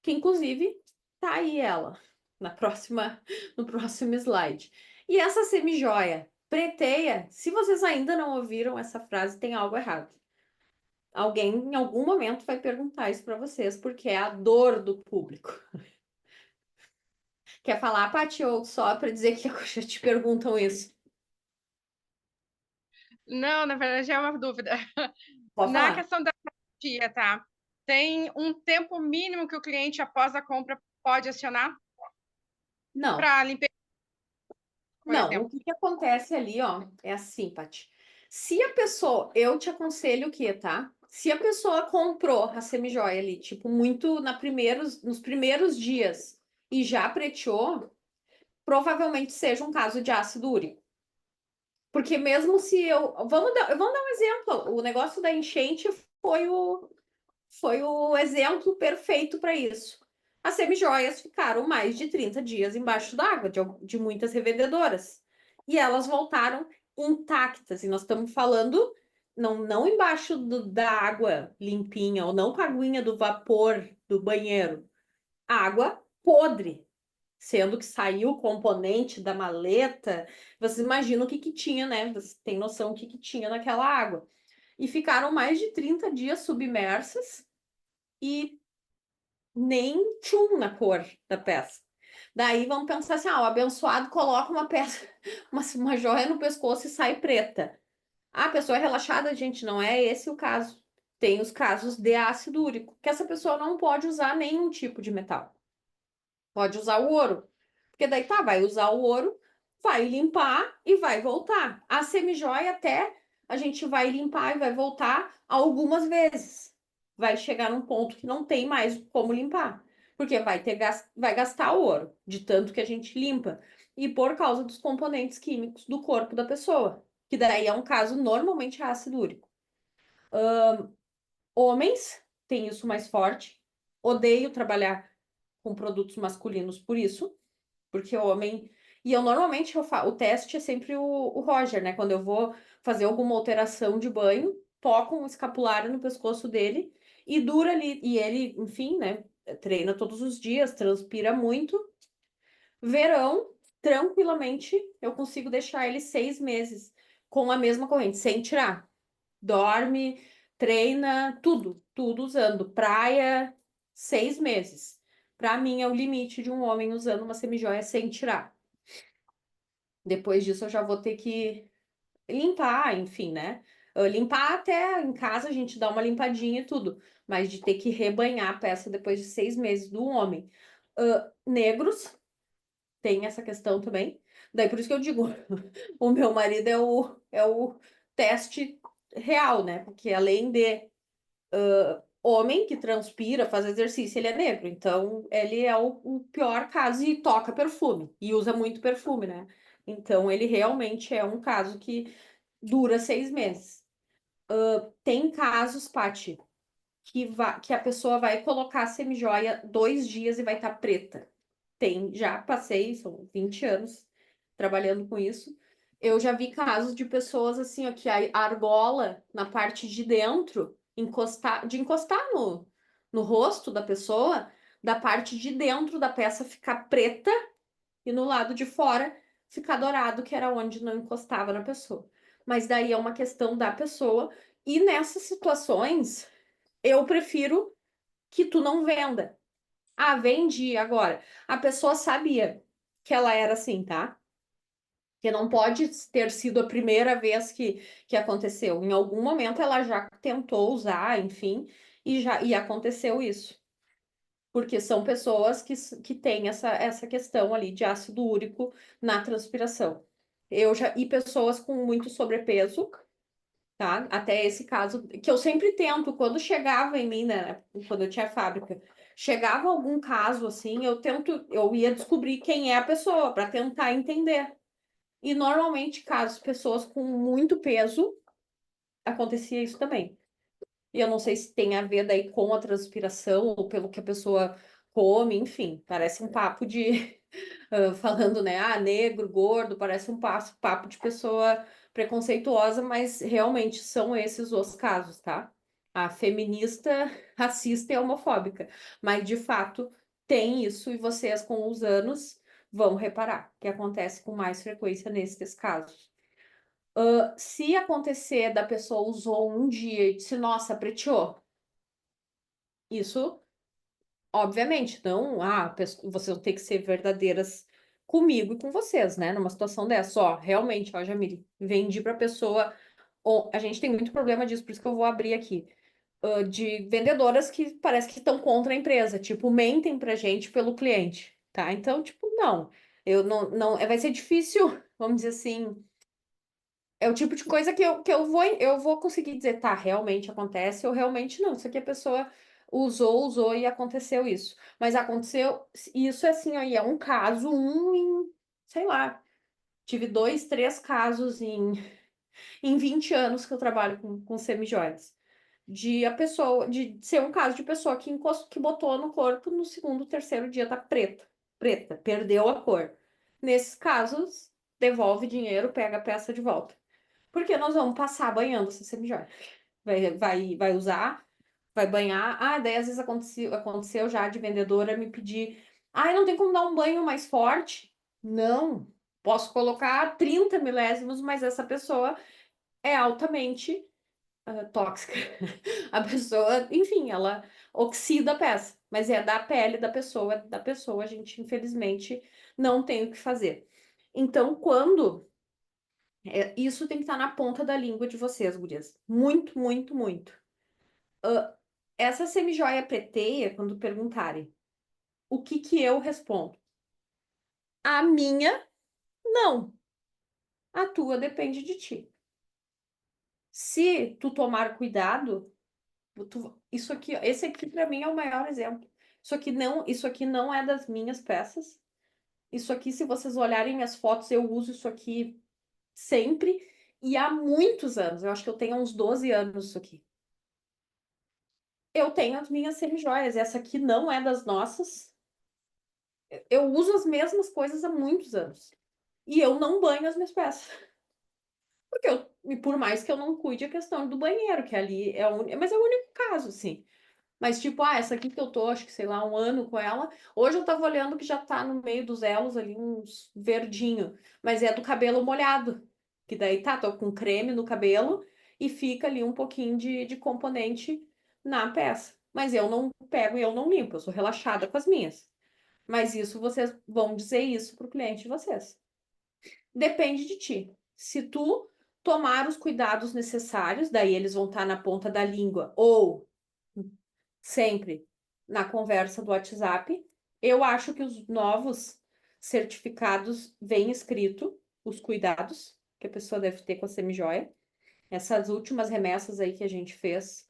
Que, inclusive, tá aí ela, no próximo slide. E essa semijoia preteia, se vocês ainda não ouviram essa frase, tem algo errado. Alguém em algum momento vai perguntar isso para vocês, porque é a dor do público. Quer falar, Paty, ou só para dizer que já te perguntam isso? Não, na verdade é uma dúvida. Pode Na falar. questão da garantia, tá? Tem um tempo mínimo que o cliente, após a compra, pode acionar Não, para limpeza, por não. O exemplo? que que acontece ali, ó, é assim, Paty. Se a pessoa, eu te aconselho o quê, tá? Se a pessoa comprou a semijoia ali, tipo, muito nos primeiros dias e já preteou, provavelmente seja um caso de ácido úrico. Porque mesmo se eu. Vamos dar um exemplo. O negócio da enchente foi o exemplo perfeito para isso. As semijoias ficaram mais de 30 dias embaixo d'água de muitas revendedoras. E elas voltaram intactas. E nós estamos falando não embaixo da água limpinha, ou não com a aguinha do vapor do banheiro. Água podre, sendo que saiu o componente da maleta. Vocês imaginam o que que tinha, né? Você tem noção o que que tinha naquela água. E ficaram mais de 30 dias submersas e nem tchum na cor da peça. Daí vamos pensar assim: o abençoado coloca uma peça, uma joia no pescoço e sai preta. A pessoa é relaxada, gente, não é esse o caso. Tem os casos de ácido úrico, que essa pessoa não pode usar nenhum tipo de metal. Pode usar o ouro. Porque daí vai usar o ouro, vai limpar e vai voltar. A semijoia até a gente vai limpar e vai voltar algumas vezes. Vai chegar num ponto que não tem mais como limpar. Porque vai gastar ouro, de tanto que a gente limpa. E por causa dos componentes químicos do corpo da pessoa. Que daí é um caso normalmente ácido úrico. Homens têm isso mais forte. Odeio trabalhar com produtos masculinos por isso, porque o homem E eu normalmente o teste é sempre o Roger, né? Quando eu vou fazer alguma alteração de banho, toco um escapulário no pescoço dele e dura ali. E ele, enfim, né? Treina todos os dias, transpira muito. Verão, tranquilamente, eu consigo deixar ele 6 meses com a mesma corrente, sem tirar. Dorme, treina, tudo usando. Praia, 6 meses. Para mim é o limite de um homem usando uma semijoia sem tirar. Depois disso eu já vou ter que limpar, enfim, né? Limpar até em casa a gente dá uma limpadinha e tudo, mas de ter que rebanhar a peça depois de 6 meses do homem. Negros tem essa questão também. Daí por isso que eu digo, o meu marido é o teste real, né? Porque além de homem que transpira, faz exercício, ele é negro. Então, ele é o pior caso e toca perfume. E usa muito perfume, né? Então, ele realmente é um caso que dura 6 meses. Tem casos, Paty, que a pessoa vai colocar a semijoia 2 dias e vai estar preta. Já passei, são 20 anos trabalhando com isso. Eu já vi casos de pessoas assim, ó, que a argola na parte de dentro, de encostar no rosto da pessoa, da parte de dentro da peça ficar preta e no lado de fora ficar dourado, que era onde não encostava na pessoa. Mas daí é uma questão da pessoa. E nessas situações, eu prefiro que tu não venda. Ah, vendi agora. A pessoa sabia que ela era assim, tá? Que não pode ter sido a primeira vez que aconteceu. Em algum momento ela já tentou usar, enfim, e aconteceu isso. Porque são pessoas que têm essa questão ali de ácido úrico na transpiração. E pessoas com muito sobrepeso, tá? Até esse caso, que eu sempre tento, quando chegava em mim, né? Quando eu tinha fábrica, chegava algum caso assim, eu ia descobrir quem é a pessoa para tentar entender. E normalmente, casos, pessoas com muito peso, acontecia isso também. E eu não sei se tem a ver daí com a transpiração ou pelo que a pessoa come, enfim, parece um papo de falando, né? Ah, negro, gordo, parece um papo de pessoa preconceituosa, mas realmente são esses os casos, tá? A feminista, racista e homofóbica. Mas de fato tem isso, e vocês, com os anos, vão reparar que acontece com mais frequência nesses casos. Se acontecer da pessoa usou um dia e disse, nossa, preteou, isso, obviamente, não, vocês vão ter que ser verdadeiras comigo e com vocês, né? Numa situação dessa, ó, realmente, ó, Jamile, vendi pra pessoa, a gente tem muito problema disso, por isso que eu vou abrir aqui, de vendedoras que parece que estão contra a empresa, tipo, mentem pra gente pelo cliente, tá? Então, tipo, não, eu não, vai ser difícil, vamos dizer assim, é o tipo de coisa que eu vou conseguir dizer, tá, realmente acontece ou realmente não. Isso aqui a pessoa usou e aconteceu isso. Mas aconteceu, isso é assim, aí é um caso, sei lá, tive 2, 3 casos em 20 anos que eu trabalho com semijoias. De ser um caso de pessoa que botou no corpo no segundo, terceiro dia tá preta, perdeu a cor. Nesses casos, devolve dinheiro, pega a peça de volta. Porque nós vamos passar banhando essa semijoia. Vai usar, vai banhar. Ah, daí às vezes aconteceu já de vendedora me pedir. Ah, não tem como dar um banho mais forte? Não. Posso colocar 30 milésimos, mas essa pessoa é altamente tóxica. A pessoa, enfim, ela oxida a peça. Mas é da pele da pessoa, a gente infelizmente não tem o que fazer. Então, isso tem que estar na ponta da língua de vocês, gurias. Muito, muito, muito. Essa semijoia preteia, quando perguntarem, o que que eu respondo? A minha, não. A tua depende de ti. Se tu tomar cuidado, isso aqui, esse aqui para mim é o maior exemplo. Isso aqui não é das minhas peças. Isso aqui, se vocês olharem minhas fotos, eu uso isso aqui sempre e há muitos anos. Eu acho que eu tenho uns 12 anos isso aqui. Eu tenho as minhas semijoias. Essa aqui não é das nossas. Eu uso as mesmas coisas há muitos anos. E eu não banho as minhas peças. E por mais que eu não cuide a questão do banheiro, que ali é mas é o único caso, assim. Mas, tipo, essa aqui que eu tô, acho que, sei lá, um ano com ela. Hoje eu tava olhando que já tá no meio dos elos ali, uns verdinho. Mas é do cabelo molhado. Que daí tá, tô com creme no cabelo e fica ali um pouquinho de componente na peça. Mas eu não pego e eu não limpo, eu sou relaxada com as minhas. Mas isso vocês vão dizer isso pro cliente de vocês. Depende de ti. Se tu tomar os cuidados necessários, daí eles vão estar na ponta da língua ou sempre na conversa do WhatsApp. Eu acho que os novos certificados vêm escrito os cuidados que a pessoa deve ter com a semijoia. Essas últimas remessas aí que a gente fez,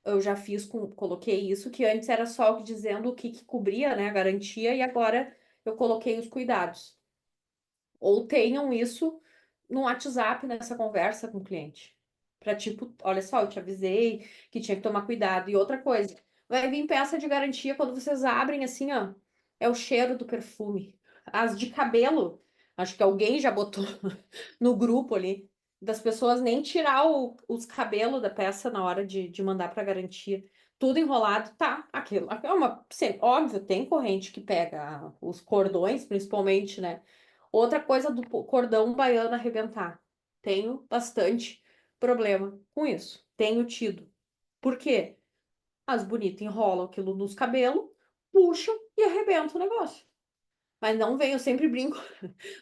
eu já fiz coloquei isso, que antes era só dizendo o que cobria, né, a garantia, e agora eu coloquei os cuidados. Ou tenham isso no WhatsApp nessa conversa com o cliente. Para tipo, olha só, eu te avisei que tinha que tomar cuidado. E outra coisa, vai vir peça de garantia quando vocês abrem assim, ó, é o cheiro do perfume. As de cabelo, acho que alguém já botou no grupo ali, das pessoas nem tirar os cabelos da peça na hora de mandar para garantia. Tudo enrolado, tá? Aquilo é uma, óbvio, tem corrente que pega os cordões, principalmente, né? Outra coisa do cordão baiano arrebentar. Tenho bastante problema com isso. Tenho tido. Por quê? As bonitas enrolam aquilo nos cabelos, puxam e arrebentam o negócio. Mas não vem, eu sempre brinco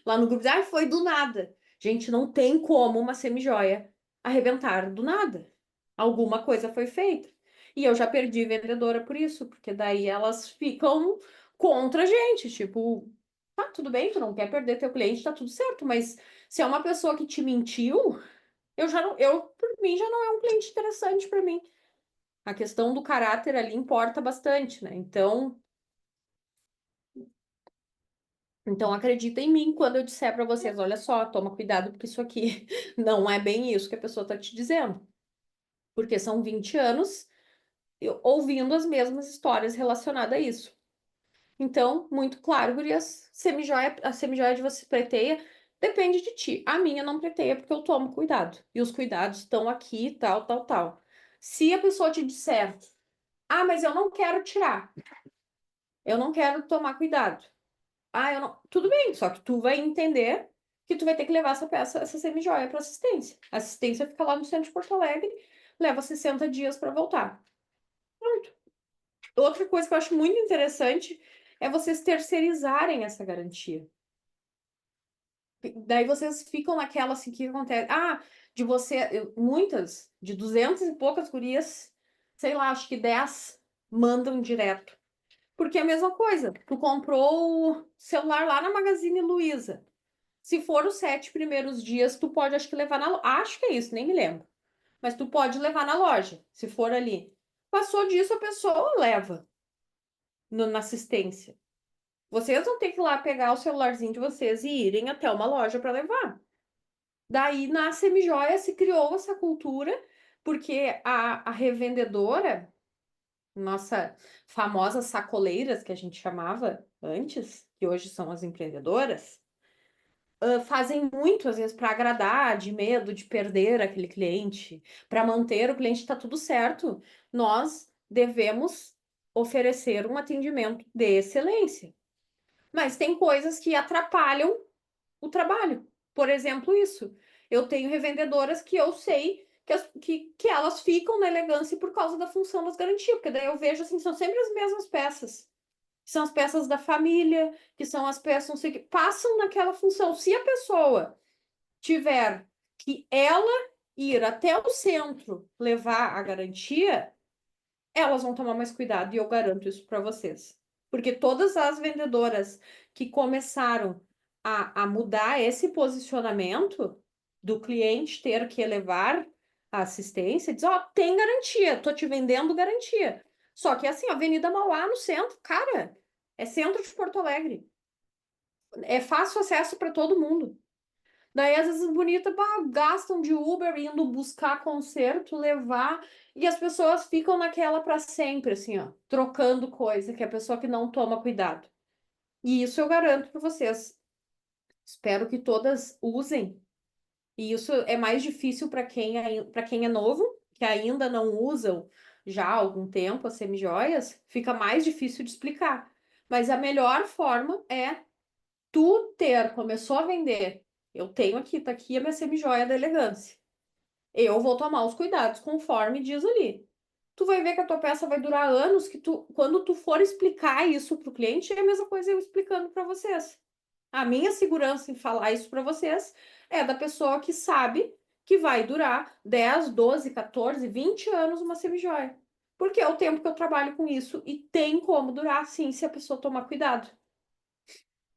lá no grupo. Ah, foi do nada. Gente, não tem como uma semijoia arrebentar do nada. Alguma coisa foi feita. E eu já perdi vendedora por isso, porque daí elas ficam contra a gente. Tipo, tá, tudo bem, tu não quer perder teu cliente, tá tudo certo. Mas se é uma pessoa que te mentiu, eu já não, por mim, já não é um cliente interessante para mim. A questão do caráter ali importa bastante, né? Então, acredita em mim quando eu disser para vocês, olha só, toma cuidado porque isso aqui não é bem isso que a pessoa está te dizendo. Porque são 20 anos ouvindo as mesmas histórias relacionadas a isso. Então, muito claro, gurias, a semijoia de você preteia depende de ti. A minha não preteia porque eu tomo cuidado. E os cuidados estão aqui, tal, tal, tal. Se a pessoa te disser, ah, mas eu não quero tirar, eu não quero tomar cuidado. Ah, eu não. Tudo bem, só que tu vai entender que tu vai ter que levar essa peça, essa semijoia para assistência. A assistência fica lá no centro de Porto Alegre, leva 60 dias para voltar. Pronto. Outra coisa que eu acho muito interessante é vocês terceirizarem essa garantia. Daí vocês ficam naquela assim, que acontece? Ah, de você, muitas, de 200 e poucas gurias, sei lá, acho que 10 mandam direto. Porque é a mesma coisa, tu comprou o celular lá na Magazine Luiza. Se for os 7 primeiros dias, tu pode, acho que levar na loja. Acho que é isso, nem me lembro. Mas tu pode levar na loja, se for ali. Passou disso, a pessoa leva na assistência. Vocês vão ter que ir lá pegar o celularzinho de vocês e irem até uma loja para levar. Daí, na Semijoia, se criou essa cultura, porque a revendedora, nossa famosa sacoleiras, que a gente chamava antes, que hoje são as empreendedoras, fazem muito, às vezes, para agradar, de medo de perder aquele cliente, para manter o cliente, está tudo certo. Nós devemos oferecer um atendimento de excelência. Mas tem coisas que atrapalham o trabalho. Por exemplo, isso. Eu tenho revendedoras que eu sei que elas ficam na elegância por causa da função das garantias, porque daí eu vejo assim, são sempre as mesmas peças. São as peças da família, que são as peças, não sei o que, passam naquela função. Se a pessoa tiver que ela ir até o centro levar a garantia, elas vão tomar mais cuidado e eu garanto isso para vocês. Porque todas as vendedoras que começaram a mudar esse posicionamento do cliente ter que levar a assistência, diz, ó, tem garantia, tô te vendendo garantia. Só que assim, Avenida Mauá no centro, cara, é centro de Porto Alegre. É fácil acesso para todo mundo. Daí, às vezes, bonita, pá, gastam de Uber indo buscar concerto, levar, e as pessoas ficam naquela para sempre, assim, ó, trocando coisa, que é a pessoa que não toma cuidado. E isso eu garanto para vocês. Espero que todas usem. E isso é mais difícil para quem é novo, que ainda não usam já há algum tempo as semijoias, fica mais difícil de explicar. Mas a melhor forma é tu ter, começou a vender. Eu tenho aqui, tá aqui a minha semijoia da elegância. Eu vou tomar os cuidados conforme diz ali. Tu vai ver que a tua peça vai durar anos, que quando tu for explicar isso pro cliente, é a mesma coisa eu explicando para vocês. A minha segurança em falar isso para vocês é da pessoa que sabe que vai durar 10, 12, 14, 20 anos uma semijoia. Porque é o tempo que eu trabalho com isso e tem como durar, sim, se a pessoa tomar cuidado.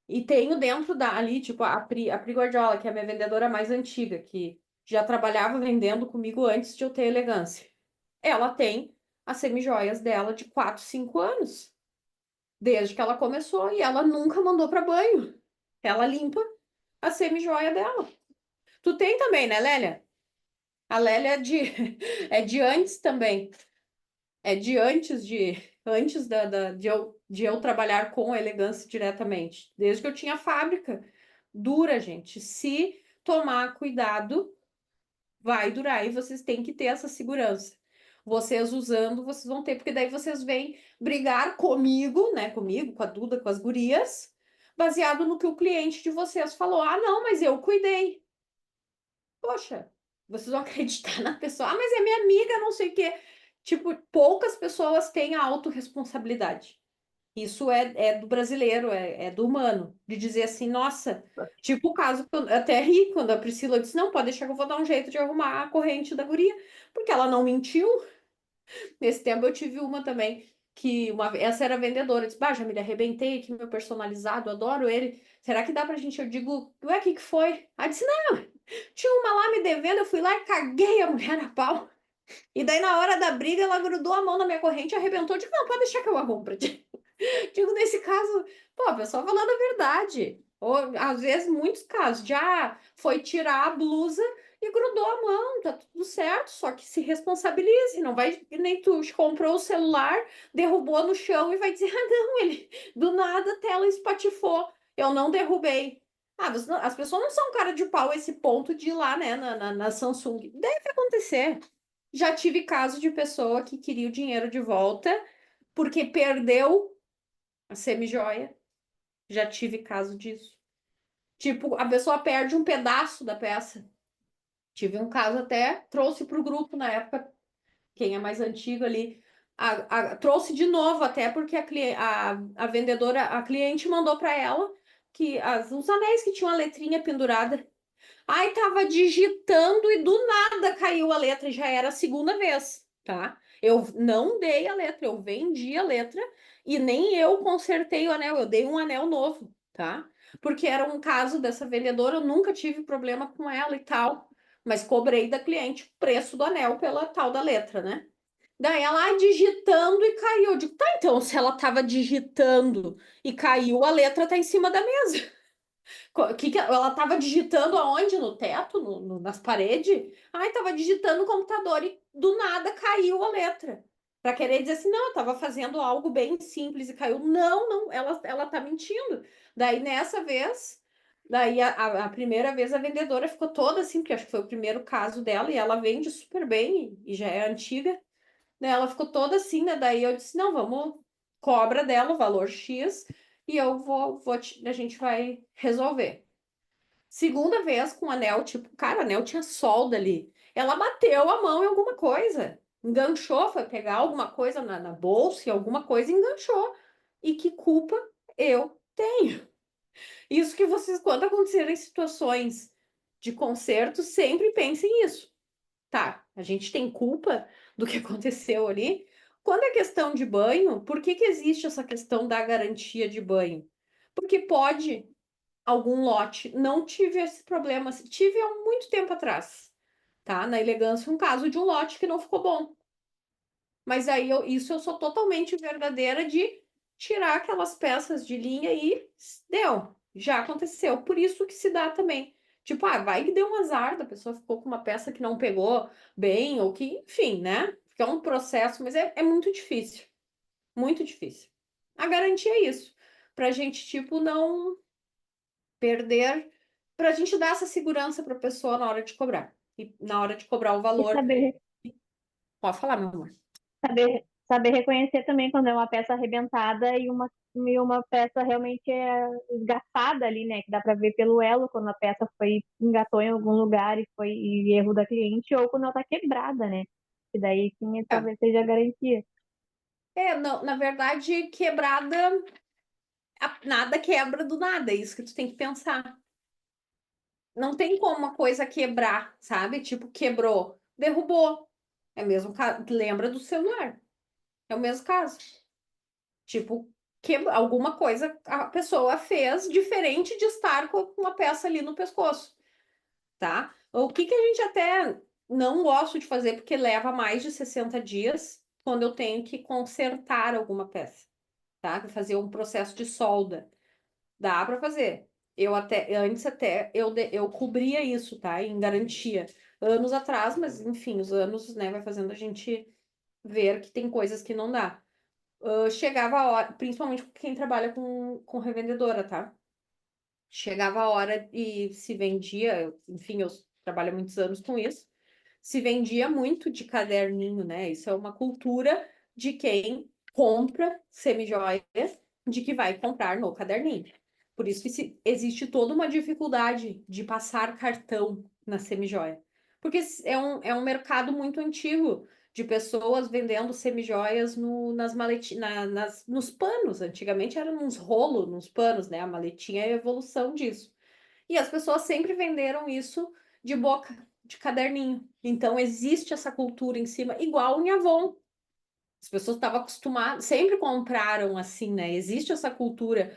E tenho dentro ali, tipo, a Pri Guardiola, que é a minha vendedora mais antiga, que já trabalhava vendendo comigo antes de eu ter elegância. Ela tem as semijoias dela de 4, 5 anos, desde que ela começou, e ela nunca mandou para banho. Ela limpa a semijoia dela. Tu tem também, né, Lélia? A Lélia é de antes também. É de antes de eu trabalhar com a elegância diretamente. Desde que eu tinha fábrica. Dura, gente. Se tomar cuidado, vai durar. E vocês têm que ter essa segurança. Vocês usando, vocês vão ter, porque daí vocês vêm brigar comigo, né? Comigo, com a Duda, com as gurias, baseado no que o cliente de vocês falou. Ah, não, mas eu cuidei. Poxa, vocês vão acreditar na pessoa. Ah, mas é minha amiga, não sei o quê. Tipo, poucas pessoas têm a autorresponsabilidade. Isso é do brasileiro, é do humano. De dizer assim, nossa, tipo o caso que eu até ri quando a Priscila disse, não, pode deixar que eu vou dar um jeito de arrumar a corrente da guria, porque ela não mentiu. Nesse tempo eu tive uma também, essa era a vendedora, eu disse, bah, já me arrebentei aqui, meu personalizado, adoro ele. Será que dá pra gente? Eu digo, ué, o que foi? Ela disse, não, tinha uma lá me devendo, eu fui lá e caguei a mulher a pau. E daí, na hora da briga, ela grudou a mão na minha corrente e arrebentou. Eu digo, não, pode deixar que eu arrumo pra ti. Digo, nesse caso, pô, a pessoa falando a verdade. Ou, às vezes, muitos casos, já foi tirar a blusa e grudou a mão, tá tudo certo, só que se responsabilize, não vai, nem tu comprou o celular, derrubou no chão e vai dizer, ah, não, ele, do nada a tela espatifou, eu não derrubei. Ah, as pessoas não são cara de pau a esse ponto de ir lá, né, na Samsung. Deve acontecer. Já tive caso de pessoa que queria o dinheiro de volta porque perdeu a semijoia. Já tive caso disso. Tipo, a pessoa perde um pedaço da peça. Tive um caso até, trouxe para o grupo na época, quem é mais antigo ali, trouxe de novo até porque a vendedora, a cliente mandou para ela que os anéis que tinham a letrinha pendurada. Ai, tava digitando e do nada caiu a letra, já era a segunda vez, tá? Eu não dei a letra, eu vendi a letra e nem eu consertei o anel, eu dei um anel novo, tá? Porque era um caso dessa vendedora, eu nunca tive problema com ela e tal, mas cobrei da cliente o preço do anel pela tal da letra, né? Daí ela digitando e caiu. Eu digo, tá, então, se ela tava digitando e caiu, a letra tá em cima da mesa. Ela tava digitando aonde? No teto? Nas paredes? Ai, tava digitando no computador e do nada caiu a letra. Pra querer dizer assim, não, eu tava fazendo algo bem simples e caiu. Não, não, ela tá mentindo. Daí nessa vez, daí a primeira vez a vendedora ficou toda assim, porque acho que foi o primeiro caso dela e ela vende super bem e já é antiga. Daí ela ficou toda assim, né? Daí eu disse, não, vamos, cobra dela o valor X e eu a gente vai resolver. Segunda vez com o anel, tipo, cara, o anel tinha solda ali. Ela bateu a mão em alguma coisa, enganchou, foi pegar alguma coisa na bolsa e alguma coisa enganchou. E que culpa eu tenho? Isso que vocês, quando acontecerem situações de conserto, sempre pensem nisso. Tá, a gente tem culpa do que aconteceu ali. Quando é questão de banho, por que que existe essa questão da garantia de banho? Porque pode algum lote. Não tive esse problema, tive há muito tempo atrás, tá? Na elegância, um caso de um lote que não ficou bom. Mas aí isso eu sou totalmente verdadeira de tirar aquelas peças de linha e deu. Já aconteceu. Por isso que se dá também. Tipo, vai que deu um azar, da pessoa ficou com uma peça que não pegou bem, ou que, enfim, né? Porque é um processo, mas é muito difícil. Muito difícil. A garantia é isso. Pra gente, tipo, não perder para a gente dar essa segurança para a pessoa na hora de cobrar. E na hora de cobrar o E valor, saber, pode falar, meu amor. saber reconhecer também quando é uma peça arrebentada e uma peça realmente esgarçada ali, né? Que dá para ver pelo elo quando a peça engatou em algum lugar e foi erro da cliente, ou quando ela tá quebrada, né? E daí sim, É. talvez seja a garantia. Não, na verdade, quebrada, nada quebra do nada, é isso que tu tem que pensar. Não tem como uma coisa quebrar, sabe? Tipo, quebrou, derrubou. É o mesmo caso, lembra do celular. É o mesmo caso. Tipo, alguma coisa a pessoa fez diferente de estar com uma peça ali no pescoço, tá? O que a gente até não gosto de fazer, porque leva mais de 60 dias, quando eu tenho que consertar alguma peça, tá? Fazer um processo de solda. Dá para fazer. Antes até, eu cobria isso, tá? Em garantia. Anos atrás, mas enfim, os anos, né, vai fazendo a gente ver que tem coisas que não dá. Chegava a hora, principalmente quem trabalha com revendedora, tá? Chegava a hora e se vendia, enfim, eu trabalho há muitos anos com isso, se vendia muito de caderninho, né? Isso é uma cultura de quem compra semijoias, de que vai comprar no caderninho. Por isso que existe toda uma dificuldade de passar cartão na semijoia. Porque é um mercado muito antigo de pessoas vendendo semijoias nos panos. Antigamente era nos rolos, nos panos, né? A maletinha é a evolução disso. E as pessoas sempre venderam isso de boca, de caderninho. Então existe essa cultura em cima, igual em Avon. As pessoas estavam acostumadas, sempre compraram assim, né? Existe essa cultura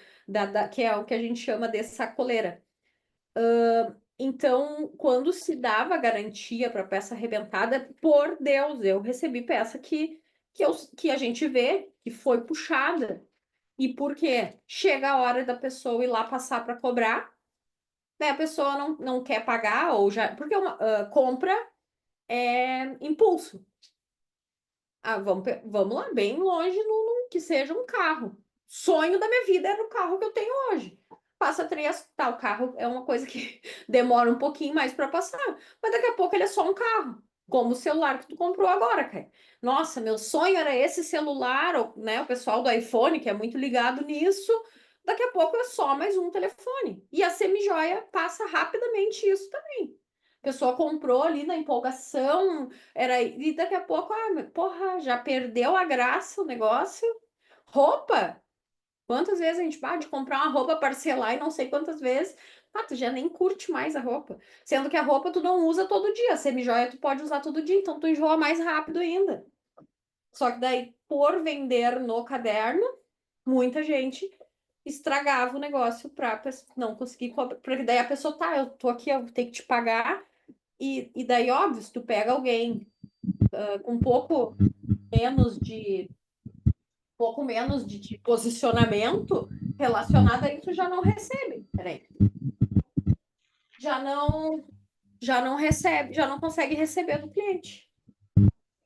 que é o que a gente chama de sacoleira. Então, quando se dava garantia para peça arrebentada, por Deus, eu recebi peça que a gente vê que foi puxada. E por quê? Chega a hora da pessoa ir lá passar para cobrar, né? A pessoa não quer pagar, ou já. Porque compra é impulso. Vamos lá, bem longe que seja um carro. Sonho da minha vida era o carro que eu tenho hoje. Passa três, tá, o carro é uma coisa que demora um pouquinho mais para passar, mas daqui a pouco ele é só um carro, como o celular que tu comprou agora, cara. Nossa, meu sonho era esse celular, né? O pessoal do iPhone, que é muito ligado nisso, daqui a pouco é só mais um telefone. E a semijoia passa rapidamente isso também. A pessoa comprou ali na empolgação, e daqui a pouco, porra, já perdeu a graça o negócio. Roupa? Quantas vezes a gente pode comprar uma roupa, parcelar e não sei quantas vezes. Tu já nem curte mais a roupa. Sendo que a roupa tu não usa todo dia. A semijoia tu pode usar todo dia, então tu enjoa mais rápido ainda. Só que daí, por vender no caderno, muita gente estragava o negócio pra não conseguir cobrar. Porque daí a pessoa, tá, eu tô aqui, eu tenho que te pagar. E daí, óbvio, se tu pega alguém com um pouco menos de posicionamento relacionado a isso, já não recebe. Peraí. Já não recebe, já não consegue receber do cliente.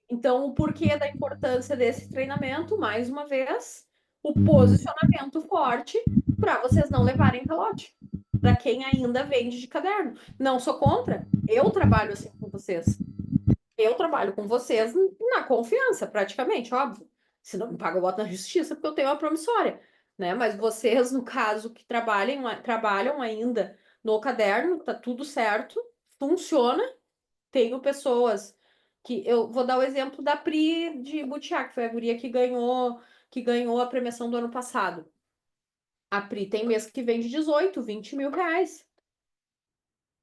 Então, o porquê da importância desse treinamento, mais uma vez, o posicionamento forte para vocês não levarem calote. Para quem ainda vende de caderno. Não sou contra, eu trabalho assim com vocês. Eu trabalho com vocês na confiança, praticamente, óbvio. Se não me paga, eu boto na justiça porque eu tenho uma promissória, né? Mas vocês, no caso, que trabalham ainda no caderno, tá tudo certo, funciona. Tenho pessoas que eu vou dar o exemplo da Pri de Butiá, que foi a guria que ganhou a premiação do ano passado. A Pri tem mês que vende 18, 20 mil reais.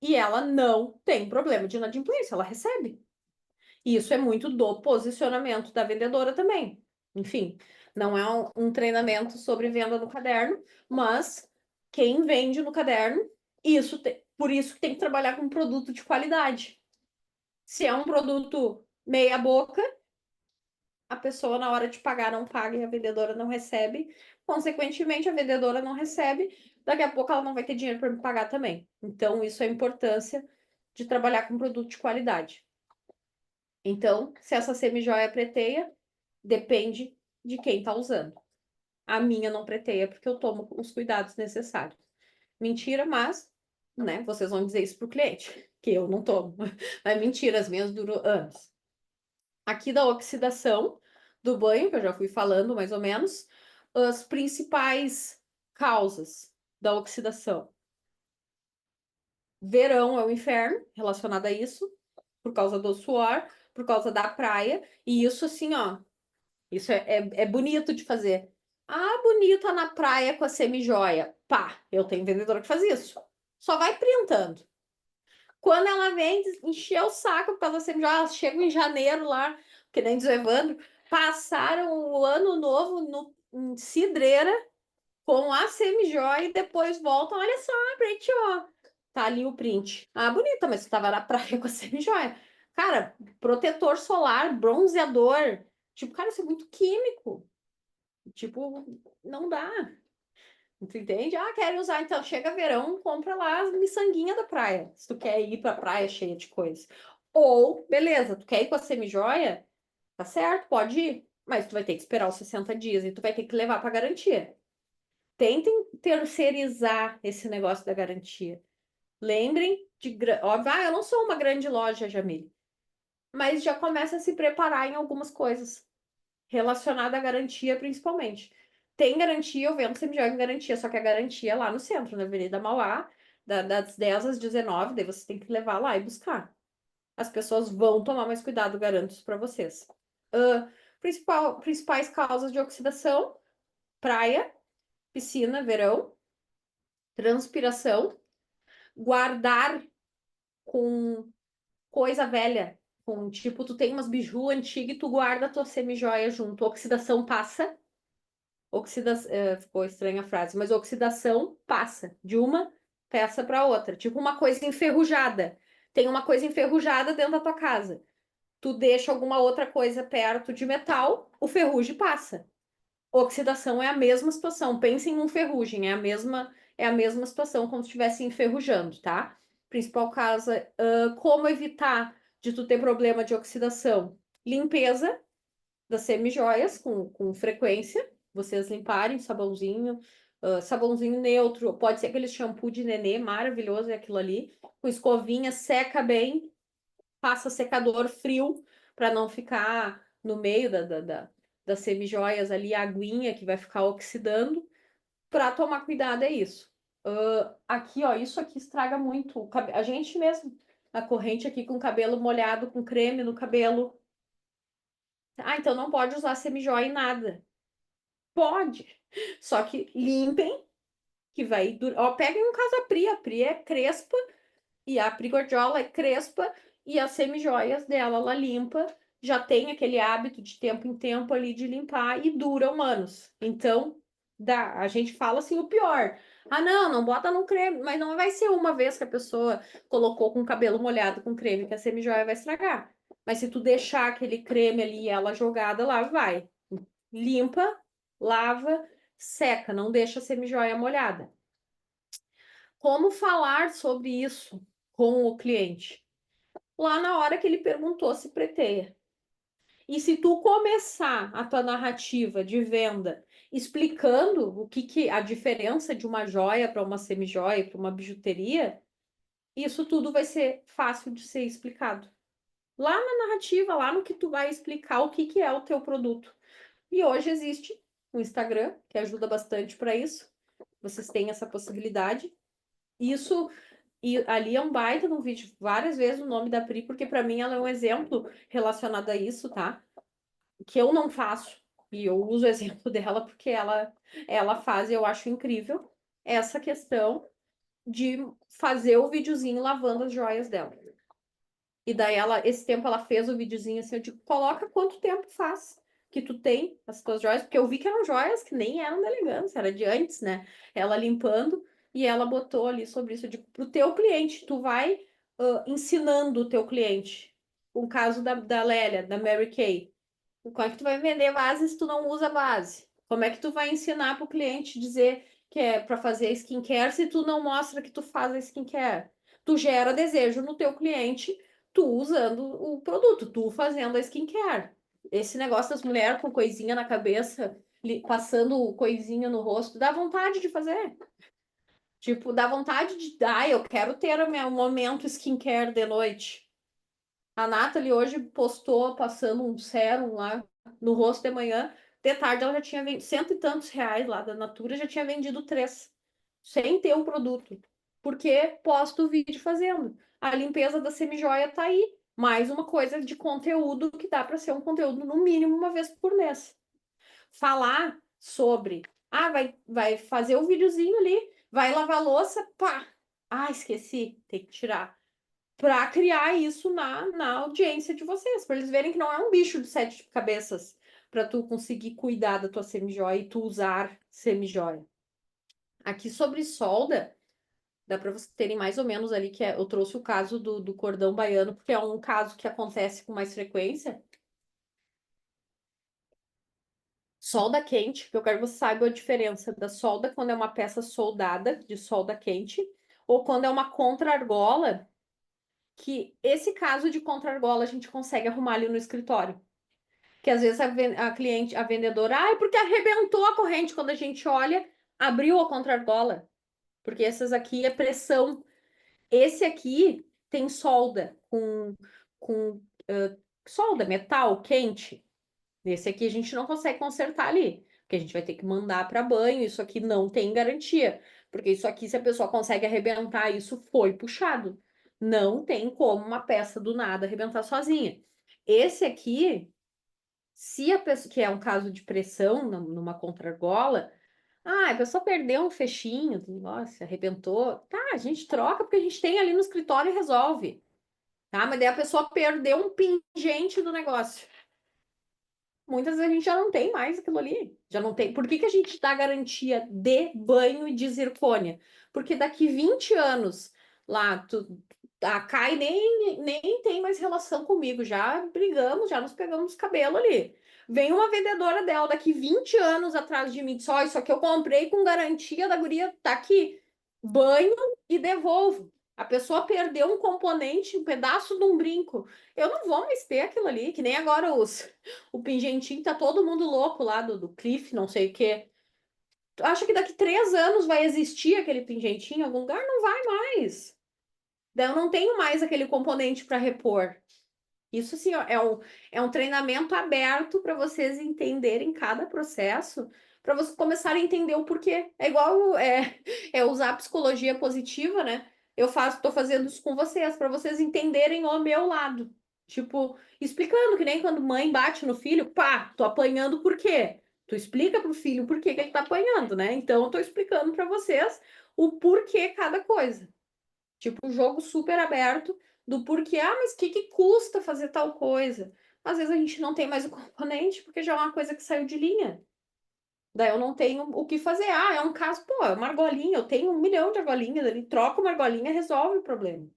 E ela não tem problema de inadimplência, ela recebe. E isso é muito do posicionamento da vendedora também. Enfim, não é um treinamento sobre venda no caderno, mas quem vende no caderno, por isso que tem que trabalhar com produto de qualidade. Se é um produto meia boca, a pessoa na hora de pagar não paga e a vendedora não recebe. Consequentemente, a vendedora não recebe, daqui a pouco ela não vai ter dinheiro para me pagar também. Então, isso é a importância de trabalhar com produto de qualidade. Então, se essa semijoia preteia, depende de quem está usando. A minha não preteia porque eu tomo os cuidados necessários. Mentira, mas né? Vocês vão dizer isso pro cliente, que eu não tomo. Mas mentira, as minhas duram anos. Aqui da oxidação do banho, que eu já fui falando mais ou menos, as principais causas da oxidação. Verão é o inferno, relacionado a isso, por causa do suor, por causa da praia, e isso assim, ó, isso é bonito de fazer. Ah, bonita na praia com a semijoia. Pá, eu tenho vendedora que faz isso. Só vai printando. Quando ela vem encher o saco por causa da semijoia, elas chegam em janeiro lá, que nem diz o Evandro, passaram o ano novo em cidreira com a semijoia e depois voltam. Olha só, print, ó. Tá ali o print. Ah, bonita, mas você tava na praia com a semijoia. Cara, protetor solar, bronzeador. Tipo, cara, isso é muito químico. Tipo, não dá. Tu entende? Ah, querem usar, então chega verão, compra lá as miçanguinhas da praia. Se tu quer ir pra praia cheia de coisa. Ou, beleza, tu quer ir com a semijoia? Tá certo, pode ir. Mas tu vai ter que esperar os 60 dias e tu vai ter que levar pra garantia. Tentem terceirizar esse negócio da garantia. Lembrem de. Óbvio, eu não sou uma grande loja, Jamile. Mas já começa a se preparar em algumas coisas relacionadas à garantia, principalmente. Tem garantia, eu vendo semijoia em garantia, só que a garantia é lá no centro, na Avenida Mauá, das 10 às 19, daí você tem que levar lá e buscar. As pessoas vão tomar mais cuidado, garanto isso para vocês. Principais causas de oxidação: praia, piscina, verão, transpiração, guardar com coisa velha, com tipo, tu tem umas biju antigas e tu guarda a tua semijoia junto. Oxidação passa. Ficou estranha a frase, mas oxidação passa de uma peça para outra. Tipo uma coisa enferrujada. Tem uma coisa enferrujada dentro da tua casa. Tu deixa alguma outra coisa perto de metal, o ferrugem passa. Oxidação é a mesma situação. Pensem em um ferrugem, é a mesma situação como se estivesse enferrujando, tá? Principal causa, como evitar de tu ter problema de oxidação? Limpeza das semijoias com frequência, vocês limparem sabãozinho, sabãozinho neutro, pode ser aquele shampoo de nenê, maravilhoso é aquilo ali, com escovinha, seca bem, passa secador frio para não ficar no meio das semijoias ali, a aguinha que vai ficar oxidando. Para tomar cuidado é isso. Aqui, ó, isso aqui estraga muito a gente mesmo. A corrente aqui com cabelo molhado, com creme no cabelo. Ah, então não pode usar semijoia em nada. Pode. Só que limpem, que vai durar. Ó, peguem um caso a Pri é crespa, e a Pri Gordiola é crespa, e as semijoias dela, ela limpa, já tem aquele hábito de tempo em tempo ali de limpar e duram anos. Então, a gente fala assim o pior. Ah, não bota no creme, mas não vai ser uma vez que a pessoa colocou com o cabelo molhado com creme que a semijoia vai estragar. Mas se tu deixar aquele creme ali e ela jogada lá, vai. Limpa, lava, seca, não deixa a semijoia molhada. Como falar sobre isso com o cliente? Lá na hora que ele perguntou se preteia. E se tu começar a tua narrativa de venda explicando o que a diferença de uma joia para uma semijoia, para uma bijuteria, isso tudo vai ser fácil de ser explicado. Lá na narrativa, lá no que tu vai explicar o que é o teu produto. E hoje existe o Instagram, que ajuda bastante para isso. Vocês têm essa possibilidade. Isso, e ali é um baita no vídeo, várias vezes o nome da Pri, porque para mim ela é um exemplo relacionado a isso, tá? Que eu não faço. E eu uso o exemplo dela porque ela faz e eu acho incrível essa questão de fazer o videozinho lavando as joias dela. E daí esse tempo ela fez o videozinho assim, eu digo, coloca quanto tempo faz que tu tem as tuas joias, porque eu vi que eram joias que nem eram da elegância, era de antes, né? Ela limpando e ela botou ali sobre isso, eu digo, pro teu cliente, tu vai ensinando o teu cliente. O caso da Lélia, da Mary Kay. Como é que tu vai vender base se tu não usa base? Como é que tu vai ensinar pro cliente dizer que é para fazer skincare se tu não mostra que tu faz a skincare? Tu gera desejo no teu cliente, tu usando o produto, tu fazendo a skincare. Esse negócio das mulheres com coisinha na cabeça, passando coisinha no rosto, dá vontade de fazer. Tipo, dá vontade de, eu quero ter o meu momento skincare de noite. A Nathalie hoje postou passando um sérum lá no rosto de manhã. De tarde ela já tinha vendido cento e tantos reais lá da Natura, já tinha vendido 3, sem ter um produto. Porque posto o vídeo fazendo. A limpeza da semijoia tá aí. Mais uma coisa de conteúdo que dá para ser um conteúdo no mínimo uma vez por mês. Falar sobre, vai fazer o videozinho ali, vai lavar a louça, pá. Esqueci, tem que tirar para criar isso na audiência de vocês, para eles verem que não é um bicho de 7 cabeças para tu conseguir cuidar da tua semijoia e tu usar semijoia. Aqui sobre solda, dá para vocês terem mais ou menos ali que eu trouxe o caso do cordão baiano, porque é um caso que acontece com mais frequência. Solda quente, que eu quero que você saiba a diferença da solda quando é uma peça soldada de solda quente ou quando é uma contra-argola, que esse caso de contra-argola a gente consegue arrumar ali no escritório. Que às vezes a cliente, a vendedora, porque arrebentou a corrente quando a gente olha, abriu a contra-argola. Porque essas aqui é pressão. Esse aqui tem solda com solda, metal quente. Esse aqui a gente não consegue consertar ali, porque a gente vai ter que mandar para banho. Isso aqui não tem garantia, porque isso aqui, se a pessoa consegue arrebentar, isso foi puxado. Não tem como uma peça do nada arrebentar sozinha. Esse aqui, se a pessoa, que é um caso de pressão numa contrargola, a pessoa perdeu um fechinho, nossa, arrebentou. Tá, a gente troca porque a gente tem ali no escritório e resolve. Tá, mas daí a pessoa perdeu um pingente do negócio. Muitas vezes a gente já não tem mais aquilo ali. Já não tem. Por que a gente dá garantia de banho e de zircônia? Porque daqui 20 anos lá, a Kai nem tem mais relação comigo. Já brigamos, já nos pegamos os cabelos ali. Vem uma vendedora dela daqui 20 anos atrás de mim e diz: Ó, isso aqui eu comprei com garantia da guria, tá aqui. Banho e devolvo. A pessoa perdeu um componente, um pedaço de um brinco. Eu não vou mais ter aquilo ali, que nem agora o pingentinho, tá todo mundo louco lá do Cliff, não sei o quê. Tu acha que daqui 3 anos vai existir aquele pingentinho em algum lugar? Não vai mais. Daí eu não tenho mais aquele componente para repor. Isso, assim, ó, é um treinamento aberto para vocês entenderem cada processo, para vocês começarem a entender o porquê. É igual usar a psicologia positiva, né? Tô fazendo isso com vocês, para vocês entenderem o meu lado. Tipo, explicando, que nem quando mãe bate no filho, pá, tô apanhando por quê? Tu explica pro filho por que que ele tá apanhando, né? Então, eu tô explicando para vocês o porquê cada coisa. Tipo, um jogo super aberto do porquê, mas o que custa fazer tal coisa? Às vezes a gente não tem mais o componente porque já é uma coisa que saiu de linha. Daí eu não tenho o que fazer. É um caso, pô, é uma argolinha, eu tenho 1 milhão de argolinhas ali, troca uma argolinha, resolve o problema.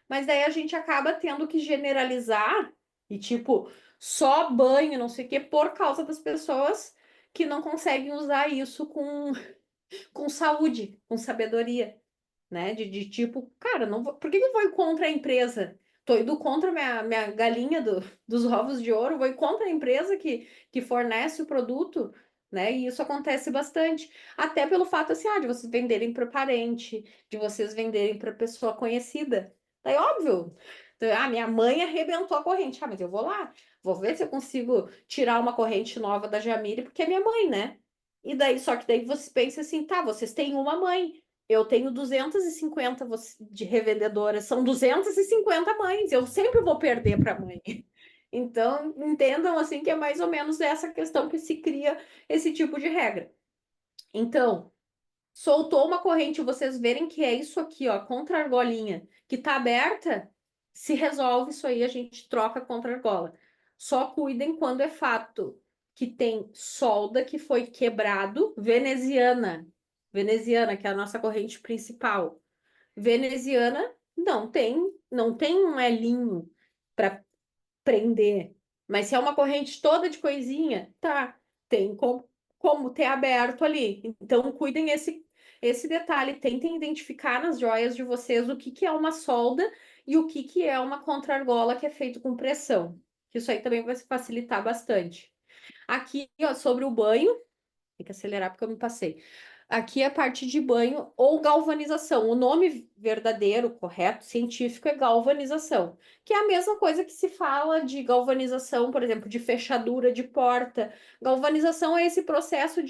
Mas daí a gente acaba tendo que generalizar e, tipo, só banho, não sei o quê, por causa das pessoas que não conseguem usar isso com saúde, com sabedoria, né? De tipo, cara, não vou, por que eu vou ir contra a empresa? Tô indo contra minha galinha dos ovos de ouro, vou ir contra a empresa que fornece o produto, né? E isso acontece bastante. Até pelo fato, assim, de vocês venderem para parente, de vocês venderem para pessoa conhecida. Daí, óbvio, minha mãe arrebentou a corrente. Mas eu vou lá, vou ver se eu consigo tirar uma corrente nova da Jamile, porque é minha mãe, né? E daí, só que daí você pensa assim, tá, vocês têm uma mãe. Eu tenho 250 de revendedoras, são 250 mães, eu sempre vou perder para a mãe. Então, entendam assim que é mais ou menos essa questão que se cria esse tipo de regra. Então, soltou uma corrente, vocês verem que é isso aqui, ó, contra a argolinha, que tá aberta, se resolve isso aí, a gente troca contra a argola. Só cuidem quando é fato que tem solda que foi quebrado, veneziana, que é a nossa corrente principal. Veneziana não tem um elinho para prender, mas se é uma corrente toda de coisinha, tá, tem como ter aberto ali. Então, cuidem esse detalhe, tentem identificar nas joias de vocês o que é uma solda e o que é uma contra-argola que é feito com pressão. Isso aí também vai facilitar bastante. Aqui, ó, sobre o banho, tem que acelerar porque eu me passei. Aqui é a parte de banho ou galvanização. O nome verdadeiro, correto, científico é galvanização, que é a mesma coisa que se fala de galvanização, por exemplo, de fechadura de porta. Galvanização é esse processo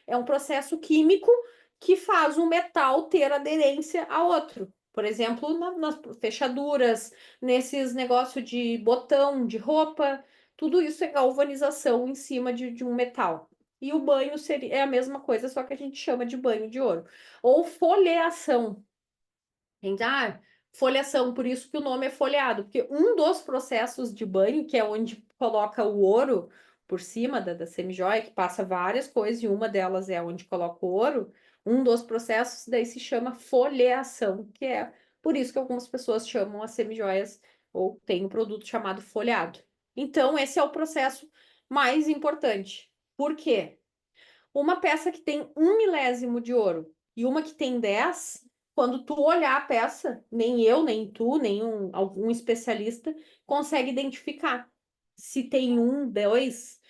é um processo químico que faz um metal ter aderência a outro. Por exemplo, nas fechaduras, nesses negócios de botão de roupa, tudo isso é galvanização em cima de um metal. E o banho é a mesma coisa, só que a gente chama de banho de ouro. Ou folheação. Folheação, por isso que o nome é folheado, porque um dos processos de banho, que é onde coloca o ouro por cima da semijoia, que passa várias coisas, e uma delas é onde coloca o ouro, um dos processos daí se chama folheação, que é por isso que algumas pessoas chamam as semijoias, ou tem um produto chamado folhado. Então, esse é o processo mais importante. Por quê? Uma peça que tem 1 milésimo de ouro e uma que tem 10, quando tu olhar a peça, nem eu, nem tu, nem algum especialista consegue identificar se tem 1, 2,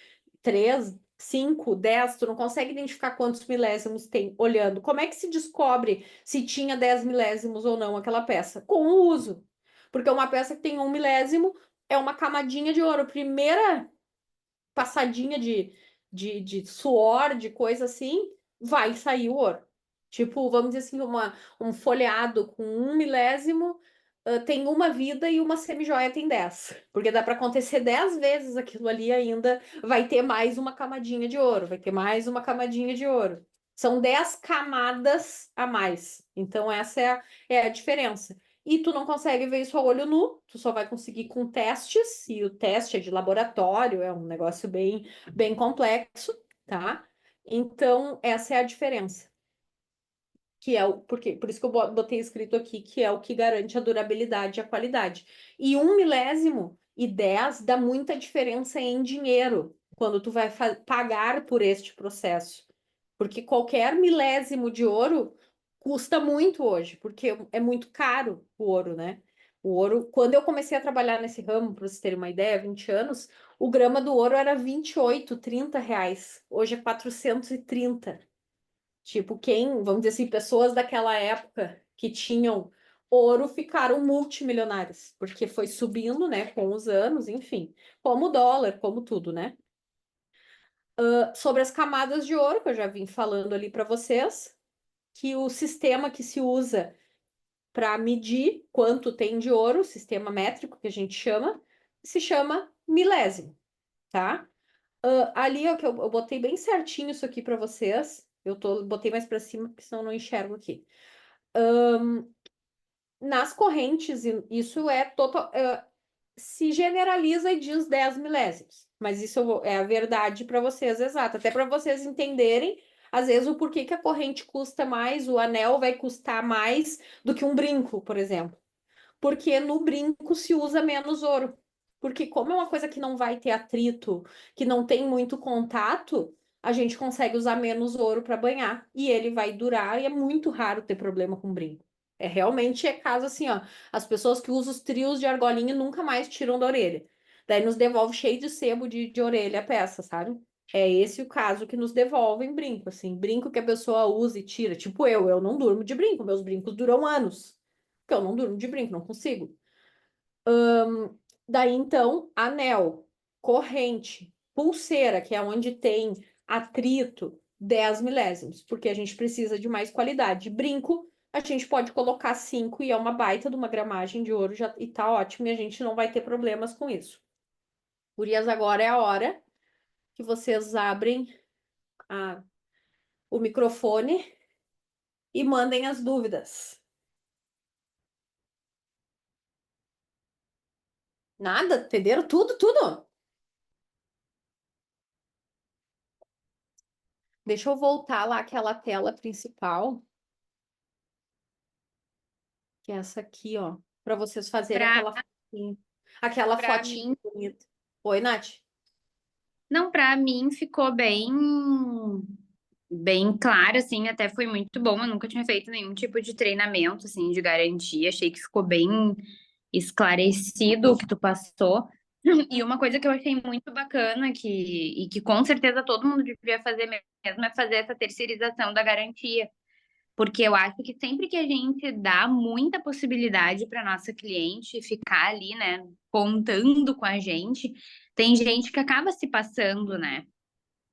3, 5, 10, tu não consegue identificar quantos milésimos tem olhando. Como é que se descobre se tinha 10 milésimos ou não aquela peça? Com o uso. Porque uma peça que tem 1 milésimo é uma camadinha de ouro. Primeira passadinha de suor, de coisa assim, vai sair o ouro. Tipo, vamos dizer assim, um folheado com 1 milésimo tem uma vida e uma semijoia tem 10. Porque dá para acontecer 10 vezes aquilo ali ainda vai ter mais uma camadinha de ouro, vai ter mais uma camadinha de ouro. São 10 camadas a mais. Então, essa é a diferença. E tu não consegue ver isso a olho nu, tu só vai conseguir com testes, e o teste é de laboratório, é um negócio bem complexo, tá? Então, essa é a diferença. Que é por isso que eu botei escrito aqui, que é o que garante a durabilidade e a qualidade. E 1 milésimo e 10 dá muita diferença em dinheiro, quando tu vai pagar por este processo. Porque qualquer milésimo de ouro custa muito hoje, porque é muito caro o ouro, né? O ouro, quando eu comecei a trabalhar nesse ramo, para vocês terem uma ideia, 20 anos, o grama do ouro era 28, 30 reais. Hoje é 430. Tipo, vamos dizer assim, pessoas daquela época que tinham ouro ficaram multimilionários, porque foi subindo, né, com os anos, enfim, como o dólar, como tudo, né? Sobre as camadas de ouro, que eu já vim falando ali para vocês, que o sistema que se usa para medir quanto tem de ouro, o sistema métrico que a gente chama, se chama milésimo, tá? Ali, ó, que eu botei bem certinho isso aqui para vocês. Botei mais para cima, porque senão eu não enxergo aqui. Nas correntes, isso é total. Se generaliza e diz 10 milésimos. Mas isso é a verdade para vocês, exato. Até para vocês entenderem, às vezes, o porquê que a corrente custa mais, o anel vai custar mais do que um brinco, por exemplo. Porque no brinco se usa menos ouro. Porque como é uma coisa que não vai ter atrito, que não tem muito contato, a gente consegue usar menos ouro para banhar e ele vai durar e é muito raro ter problema com brinco. Realmente caso assim, ó, as pessoas que usam os trios de argolinha nunca mais tiram da orelha. Daí nos devolve cheio de sebo de orelha a peça, sabe? É esse o caso que nos devolvem brinco, assim, brinco que a pessoa usa e tira. Tipo eu não durmo de brinco, meus brincos duram anos. Porque eu não durmo de brinco, não consigo. Daí, então, anel, corrente, pulseira, que é onde tem atrito, 10 milésimos, porque a gente precisa de mais qualidade. Brinco, a gente pode colocar 5 e é uma baita de uma gramagem de ouro e tá ótimo, e a gente não vai ter problemas com isso. Gurias, agora é a hora que vocês abrem o microfone e mandem as dúvidas. Nada? Entenderam tudo, tudo? Deixa eu voltar lá àquela tela principal, que é essa aqui, ó, para vocês fazerem Pra, aquela pra fotinha mim, bonita. Oi, Nath? não, pra mim ficou bem claro, assim, até foi muito bom. Eu nunca tinha feito nenhum tipo de treinamento, assim, de garantia. Achei que ficou bem esclarecido o que tu passou. E uma coisa que eu achei muito bacana e que com certeza todo mundo devia fazer mesmo é fazer essa terceirização da garantia. Porque eu acho que sempre que a gente dá muita possibilidade para nossa cliente ficar ali, né, contando com a gente, tem gente que acaba se passando, né?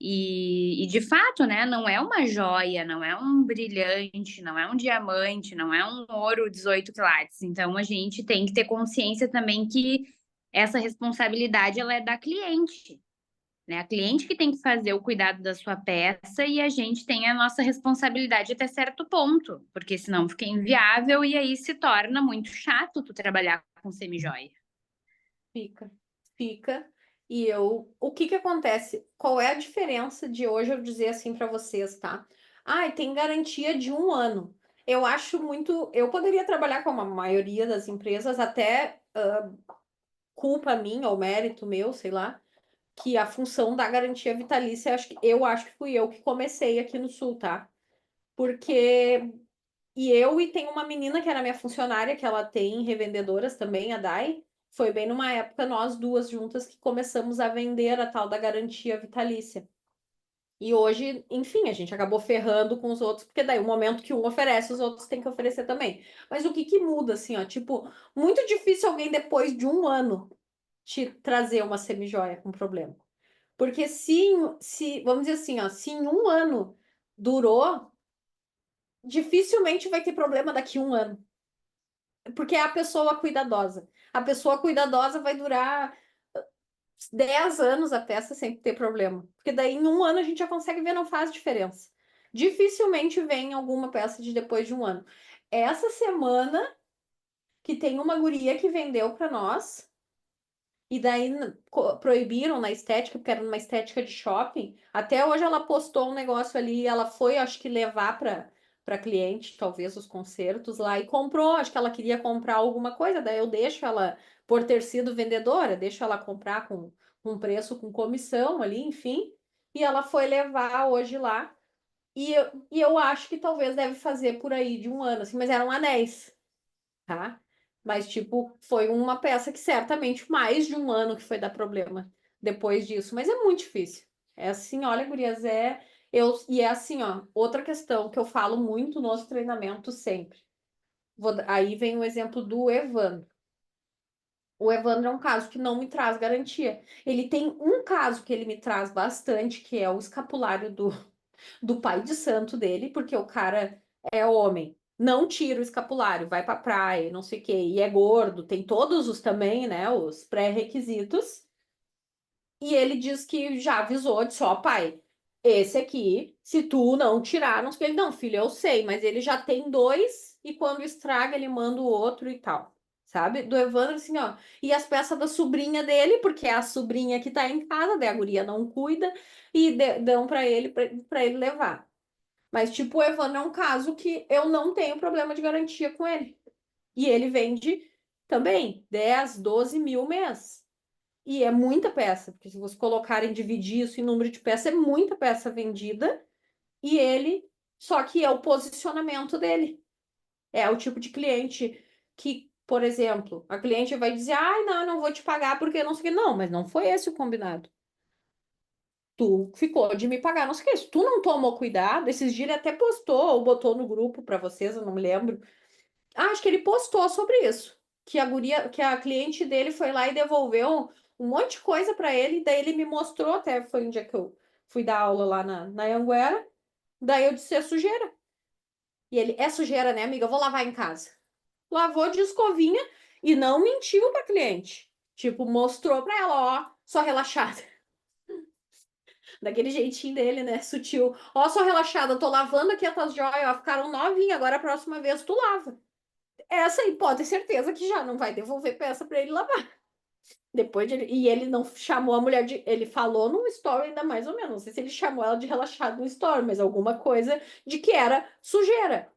E de fato, né, não é uma joia, não é um brilhante, não é um diamante, não é um ouro 18 quilates. Então a gente tem que ter consciência também que essa responsabilidade ela é da cliente, né? A cliente que tem que fazer o cuidado da sua peça e a gente tem a nossa responsabilidade até certo ponto, porque senão fica inviável e aí se torna muito chato tu trabalhar com semijoia. Fica. E o que que acontece? Qual é a diferença de hoje eu dizer assim para vocês, tá? Ai, tem garantia de 1 ano. Eu acho muito. Eu poderia trabalhar com a maioria das empresas, até culpa minha ou mérito meu, sei lá, que a função da garantia vitalícia, eu acho que fui eu que comecei aqui no Sul, tá? Porque e tem uma menina que era minha funcionária, que ela tem revendedoras também, a Dai. Foi bem numa época, nós duas juntas, que começamos a vender a tal da garantia vitalícia. E hoje, enfim, a gente acabou ferrando com os outros, porque daí o momento que um oferece, os outros têm que oferecer também. Mas o que que muda, assim, ó? Tipo, muito difícil alguém depois de 1 ano te trazer uma semijoia com problema. Porque vamos dizer assim, ó, se em 1 ano durou, dificilmente vai ter problema daqui a 1 ano. Porque é a pessoa cuidadosa. A pessoa cuidadosa vai durar 10 anos a peça sem ter problema. Porque daí em 1 ano a gente já consegue ver, não faz diferença. Dificilmente vem alguma peça de depois de 1 ano. Essa semana que tem uma guria que vendeu para nós, e daí proibiram na estética, porque era numa estética de shopping. Até hoje ela postou um negócio ali, ela foi, acho que levar para cliente, talvez os concertos lá, e comprou, acho que ela queria comprar alguma coisa, daí eu deixo ela, por ter sido vendedora, deixo ela comprar com um preço com comissão ali, enfim. E ela foi levar hoje lá. E eu acho que talvez deve fazer por aí de 1 ano, assim, mas eram anéis, tá? Mas, tipo, foi uma peça que certamente mais de 1 ano que foi dar problema depois disso. Mas é muito difícil. É assim, olha, gurias, e é assim, ó, outra questão que eu falo muito nos treinamentos sempre. Aí vem o exemplo do Evandro. O Evandro é um caso que não me traz garantia. Ele tem um caso que ele me traz bastante, que é o escapulário do pai de santo dele, porque o cara é homem, não tira o escapulário, vai pra praia, não sei o quê, e é gordo, tem todos os também, né, os pré-requisitos. E ele diz que já avisou, disse, ó, pai, esse aqui, se tu não tirar, não sei o quê. Não, filho, eu sei, mas ele já tem dois, e quando estraga, ele manda o outro e tal. Sabe? Do Evandro, assim, ó. E as peças da sobrinha dele, porque é a sobrinha que tá em casa, daí a guria não cuida, e dão pra ele levar. Mas, tipo, o Evandro é um caso que eu não tenho problema de garantia com ele. E ele vende também 10, 12 mil mês. E é muita peça, porque se vocês colocarem, dividir isso em número de peças, é muita peça vendida. E ele, só que é o posicionamento dele. É o tipo de cliente que, por exemplo, a cliente vai dizer, ai, não, eu não vou te pagar porque não sei o que. Não, mas não foi esse o combinado. Tu ficou de me pagar, não sei o que. Se tu não tomou cuidado, esses dias ele até postou ou botou no grupo para vocês, eu não me lembro. Acho que ele postou sobre isso, que a cliente dele foi lá e devolveu um monte de coisa para ele, daí ele me mostrou, até foi um dia que eu fui dar aula lá na Anguera, daí eu disse, é sujeira. E ele, é sujeira, né, amiga? Eu vou lavar em casa. Lavou de escovinha e não mentiu pra cliente. Tipo, mostrou pra ela, ó, só relaxada. Daquele jeitinho dele, né? Sutil. Ó, só relaxada, tô lavando aqui as tuas joias, ó, ficaram novinhas, agora a próxima vez tu lava. Essa aí pode ter certeza que já não vai devolver peça pra ele lavar. E ele não chamou a mulher de. Ele falou num story ainda mais ou menos. Não sei se ele chamou ela de relaxada no story, mas alguma coisa de que era sujeira.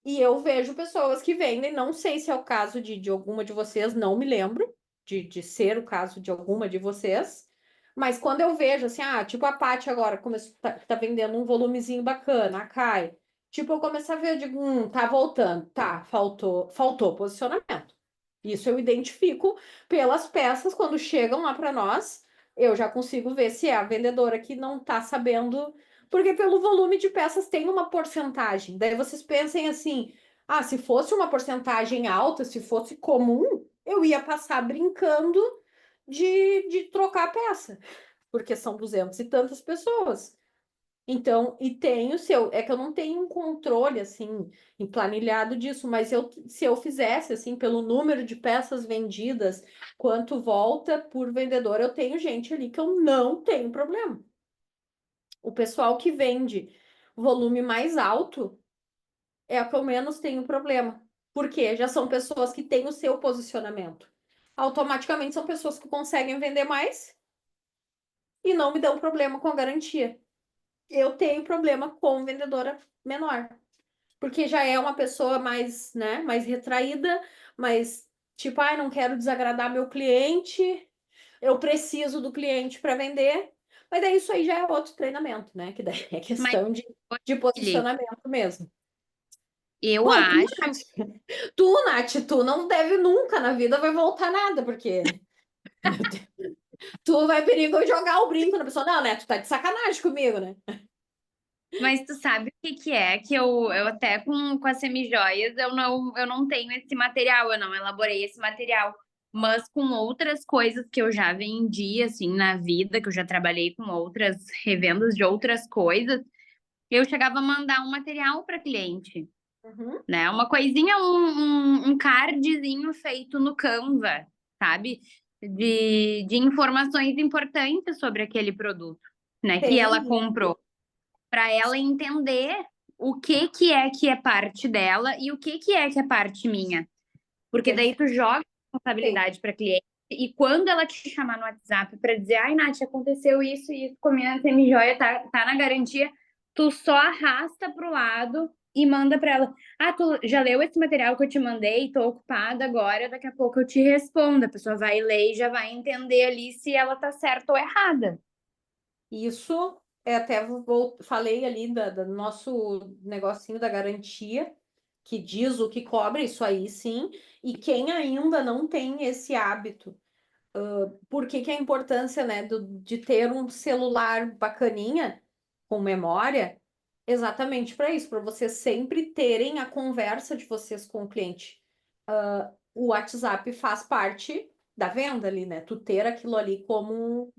E eu vejo pessoas que vendem, não sei se é o caso de alguma de vocês, não me lembro de ser o caso de alguma de vocês, mas quando eu vejo assim, tipo a Paty agora começou, tá vendendo um volumezinho bacana, a Kai, tipo, eu começo a ver, eu digo, tá voltando, tá, faltou posicionamento. Isso eu identifico pelas peças, quando chegam lá para nós, eu já consigo ver se é a vendedora que não está sabendo, porque pelo volume de peças tem uma porcentagem. Daí vocês pensem assim, ah, se fosse uma porcentagem alta, se fosse comum, eu ia passar brincando de trocar a peça, porque são 200 e tantas pessoas. Então, e tem o seu, é que eu não tenho um controle assim emplanilhado disso, mas se eu fizesse assim pelo número de peças vendidas, quanto volta por vendedor, eu tenho gente ali que eu não tenho problema. O pessoal que vende volume mais alto é o que eu menos tenho problema, porque já são pessoas que têm o seu posicionamento. Automaticamente são pessoas que conseguem vender mais e não me dão problema com a garantia. Eu tenho problema com vendedora menor, porque já é uma pessoa mais, né, mais retraída, mais tipo, ai, não quero desagradar meu cliente, eu preciso do cliente para vender. Mas daí isso aí já é outro treinamento, né? Que daí é Mas, questão de Lili, posicionamento mesmo. eu Bom, acho. Nath, tu não deve nunca na vida vai voltar nada, porque tu vai perigo jogar o brinco na pessoa. Não, né? Tu tá de sacanagem comigo, né? Mas tu sabe o que que é? Que eu até com as semijoias eu não tenho esse material, eu não elaborei esse material. Mas com outras coisas que eu já vendi, assim, na vida, que eu já trabalhei com outras revendas de outras coisas, eu chegava a mandar um material para cliente, Uhum. né? Uma coisinha, um cardzinho feito no Canva, sabe? De informações importantes sobre aquele produto, né? Que ela Tem comprou para ela entender o que é parte dela e o que é parte minha. Porque daí tu joga a responsabilidade para cliente e quando ela te chamar no WhatsApp para dizer, ai, Nath, aconteceu isso e isso com a minha semijoia, tá na garantia, tu só arrasta pro lado e manda para ela. Ah, tu já leu esse material que eu te mandei? Tô ocupada agora, daqui a pouco eu te respondo. A pessoa vai ler e já vai entender ali se ela tá certa ou errada. isso, até falei ali do nosso negocinho da garantia, que diz o que cobra, isso aí sim, e quem ainda não tem esse hábito, por que que a importância, né, de ter um celular bacaninha, com memória, exatamente para isso, para vocês sempre terem a conversa de vocês com o cliente. O WhatsApp faz parte da venda ali, né? Tu ter aquilo ali como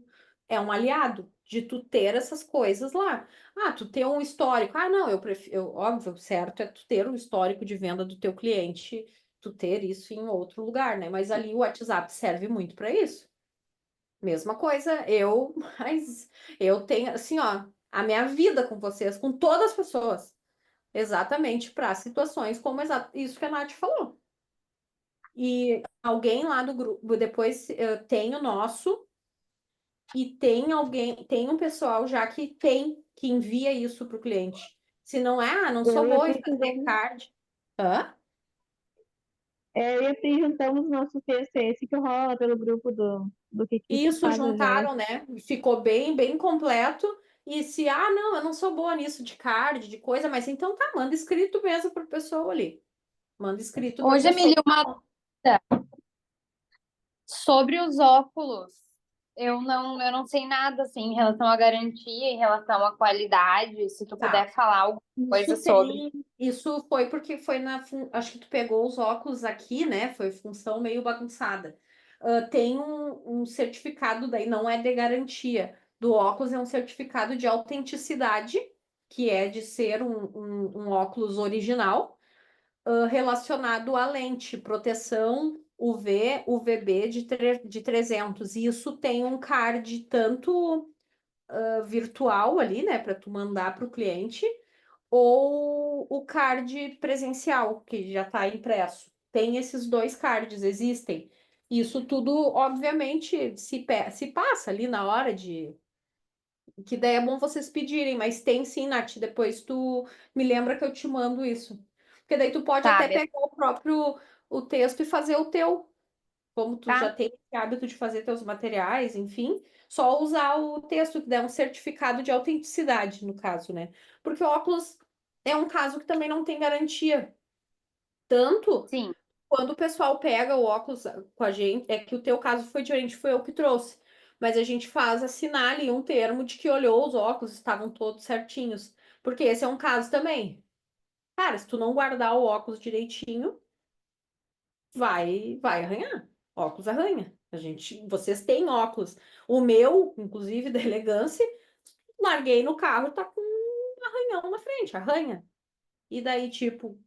é um aliado de tu ter essas coisas lá. Ah, tu ter um histórico. Ah, não, eu prefiro, óbvio, certo é tu ter um histórico de venda do teu cliente, tu ter isso em outro lugar, né? Mas ali o WhatsApp serve muito para isso. Mesma coisa, mas eu tenho assim, ó, a minha vida com vocês, com todas as pessoas, exatamente para situações como isso que a Nath falou. E alguém lá do grupo, depois tem o nosso, e tem um pessoal já que envia isso para o cliente. Se não é, não Eu sou e a boa Pri em fazer fizemos, card. Hã? eu e a Pri juntamos nosso texto, esse que rola pelo grupo do que Isso faz as joias. juntaram, né? Ficou bem, bem completo. E se, não, eu não sou boa nisso de card, de coisa, mas então tá, manda escrito mesmo para o pessoal ali. Manda escrito para a Hoje, pessoa. Emília, uma sobre os óculos. Eu não sei nada assim em relação à garantia, em relação à qualidade, se tu Tá. puder falar alguma coisa sobre. Isso foi porque foi acho que tu pegou os óculos aqui, né? Foi função meio bagunçada. Tem um certificado, daí não é de garantia. Do óculos é um certificado de autenticidade, que é de ser um óculos original, relacionado à lente, proteção UV, UVB de 300. E isso tem um card tanto virtual ali, né, para tu mandar para o cliente, ou o card presencial, que já está impresso. Tem esses dois cards, existem. Isso tudo, obviamente, se passa ali na hora de. Que daí é bom vocês pedirem, mas tem sim, Nath. Depois tu me lembra que eu te mando isso. Porque daí tu pode Tá, até pegar o próprio o texto e fazer o teu. Como tu já tá? tem esse hábito de fazer teus materiais, enfim, só usar o texto que dá um certificado de autenticidade, no caso, né? Porque o óculos é um caso que também não tem garantia. Tanto Sim. quando o pessoal pega o óculos com a gente, é que o teu caso foi diferente, foi eu que trouxe. Mas a gente faz assinar ali um termo de que olhou os óculos, estavam todos certinhos. Porque esse é um caso também. Cara, se tu não guardar o óculos direitinho, vai arranhar. Óculos arranha. Vocês têm óculos. O meu, inclusive, da elegância, larguei no carro, tá com um arranhão na frente, arranha. E daí, tipo,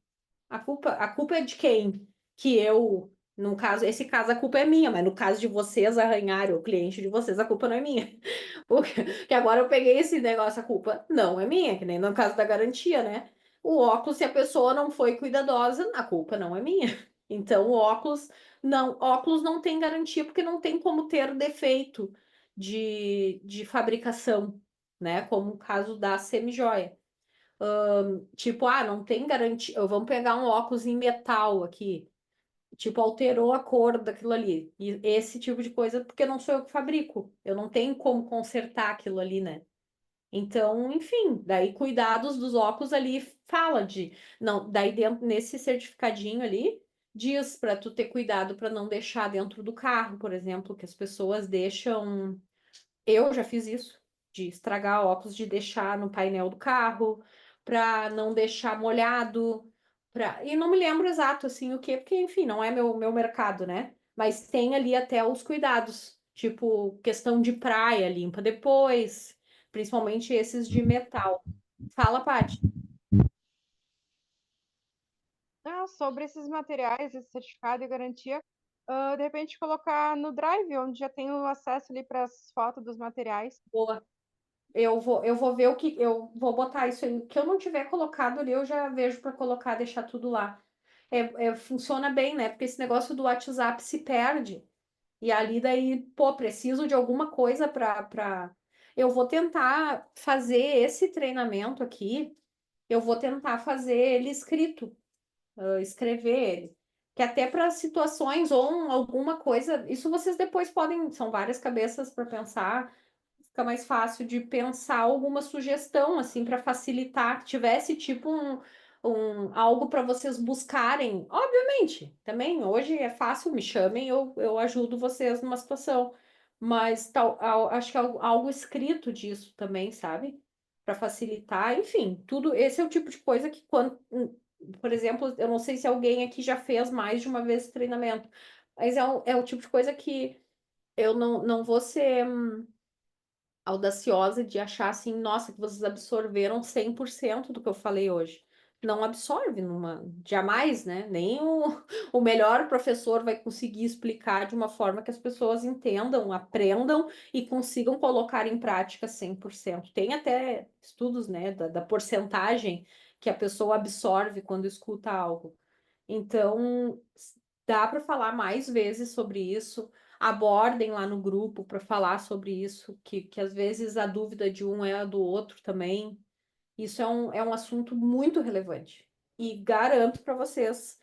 a culpa é de quem? Que eu, no caso, esse caso a culpa é minha, mas no caso de vocês arranharem o cliente de vocês, a culpa não é minha. Porque agora eu peguei esse negócio, a culpa não é minha, que nem no caso da garantia, né? O óculos, se a pessoa não foi cuidadosa, a culpa não é minha. Então, óculos não tem garantia, porque não tem como ter defeito de fabricação, né? Como o caso da semijoia. Tipo, não tem garantia. Vamos pegar um óculos em metal aqui. Tipo, alterou a cor daquilo ali. E esse tipo de coisa, porque não sou eu que fabrico. Eu não tenho como consertar aquilo ali, né? Então, enfim, daí cuidados dos óculos ali fala de. Não, daí dentro, nesse certificadinho ali, diz para tu ter cuidado para não deixar dentro do carro, por exemplo, que as pessoas deixam. Eu já fiz isso, de estragar óculos, de deixar no painel do carro, para não deixar molhado. E não me lembro exato assim o que, porque, enfim, não é meu mercado, né? Mas tem ali até os cuidados, tipo, questão de praia, limpa depois, principalmente esses de metal. Fala, Paty. Sobre esses materiais, esse certificado e garantia, de repente colocar no Drive, onde já tem o acesso ali para as fotos dos materiais. Boa. Eu vou ver o que. Eu vou botar isso aí. O que eu não tiver colocado ali, eu já vejo para colocar, deixar tudo lá. Funciona bem, né? Porque esse negócio do WhatsApp se perde. E ali daí, pô, preciso de alguma coisa para. Eu vou tentar fazer esse treinamento aqui. Eu vou tentar fazer ele escrito, escrever ele. Que até para situações ou alguma coisa. Isso vocês depois podem. São várias cabeças para pensar, fica mais fácil de pensar alguma sugestão assim para facilitar, que tivesse tipo algo para vocês buscarem. Obviamente, também hoje é fácil, me chamem, eu ajudo vocês numa situação, mas acho que algo escrito disso também, sabe? Para facilitar, enfim, tudo. Esse é o tipo de coisa que quando, por exemplo, eu não sei se alguém aqui já fez mais de uma vez esse treinamento, mas é o tipo de coisa que eu não vou ser audaciosa de achar assim, nossa, que vocês absorveram 100% do que eu falei hoje. Não absorve jamais, né? Nem o melhor professor vai conseguir explicar de uma forma que as pessoas entendam, aprendam e consigam colocar em prática 100%. Tem até estudos, né, da porcentagem que a pessoa absorve quando escuta algo. Então, dá para falar mais vezes sobre isso. Abordem lá no grupo para falar sobre isso, que às vezes a dúvida de um é a do outro também. Isso é um assunto muito relevante. E garanto para vocês,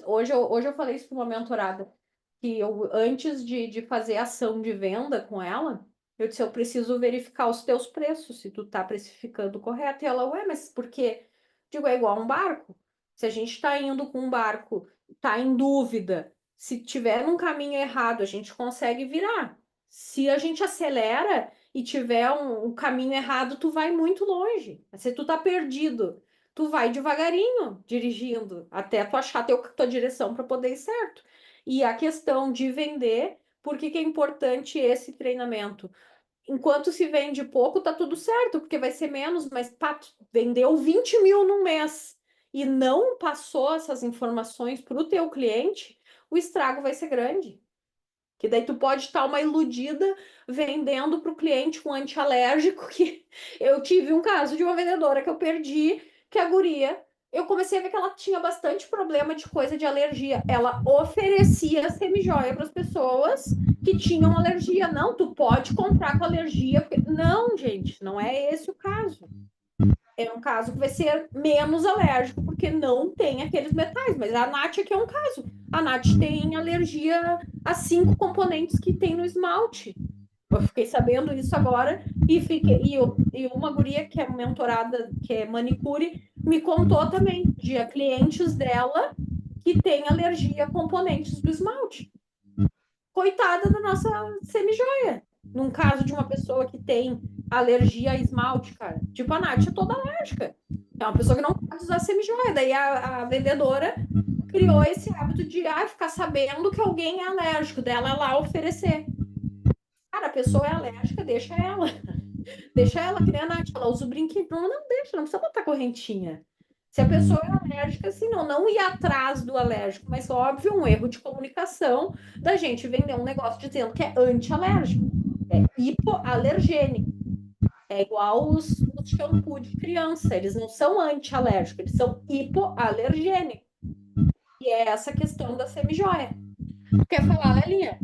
hoje eu falei isso para uma mentorada, que eu, antes de fazer ação de venda com ela, eu disse, eu preciso verificar os teus preços, se tu tá precificando correto. E ela, ué, mas por quê? Digo, é igual um barco. Se a gente está indo com um barco, tá em dúvida, se tiver num caminho errado, a gente consegue virar. Se a gente acelera e tiver um caminho errado, tu vai muito longe. Se tu tá perdido, tu vai devagarinho dirigindo até tu achar tua direção para poder ir certo. E a questão de vender, por que que é importante esse treinamento? Enquanto se vende pouco, tá tudo certo, porque vai ser menos, mas pá, vendeu 20 mil num mês e não passou essas informações para o teu cliente, o estrago vai ser grande. Que daí tu pode estar uma iludida vendendo para o cliente um antialérgico, que eu tive um caso de uma vendedora que eu perdi, que a guria, eu comecei a ver que ela tinha bastante problema de coisa de alergia. Ela oferecia semijoia para as pessoas que tinham alergia. Não, tu pode comprar com alergia. Não, gente, não é esse o caso. É um caso que vai ser menos alérgico, porque não tem aqueles metais. Mas a Nath aqui é um caso. A Nath tem alergia a 5 componentes que tem no esmalte. Eu fiquei sabendo isso agora e uma guria que é mentorada, que é manicure, me contou também de clientes dela que tem alergia a componentes do esmalte. Coitada da nossa semijoia. Num caso de uma pessoa que tem alergia a esmalte, cara. Tipo, a Nath é toda alérgica. É uma pessoa que não pode usar semijoia. Daí a vendedora criou esse hábito de ficar sabendo que alguém é alérgico, dela lá oferecer. Cara, a pessoa é alérgica, deixa ela. Deixa ela, que nem a Nath, ela usa o brinquedo. Não deixa, não precisa botar correntinha. Se a pessoa é alérgica, assim, não ir atrás do alérgico, mas óbvio, um erro de comunicação da gente vender um negócio dizendo que é anti-alérgico, é hipoalergênico. É igual os shampoo de criança, eles não são anti-alérgicos, eles são hipoalergênicos. E é essa questão da semijoia. Tu quer falar, Lelinha?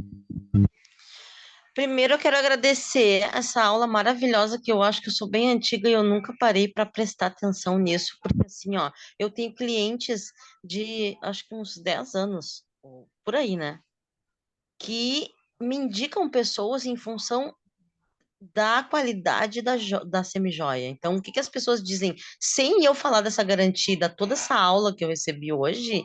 Primeiro, eu quero agradecer essa aula maravilhosa, que eu acho que eu sou bem antiga e eu nunca parei para prestar atenção nisso, porque assim, ó, eu tenho clientes de, acho que uns 10 anos, ou por aí, né, que me indicam pessoas em função da qualidade da semijoia. Então, o que que as pessoas dizem? Sem eu falar dessa garantia, toda essa aula que eu recebi hoje,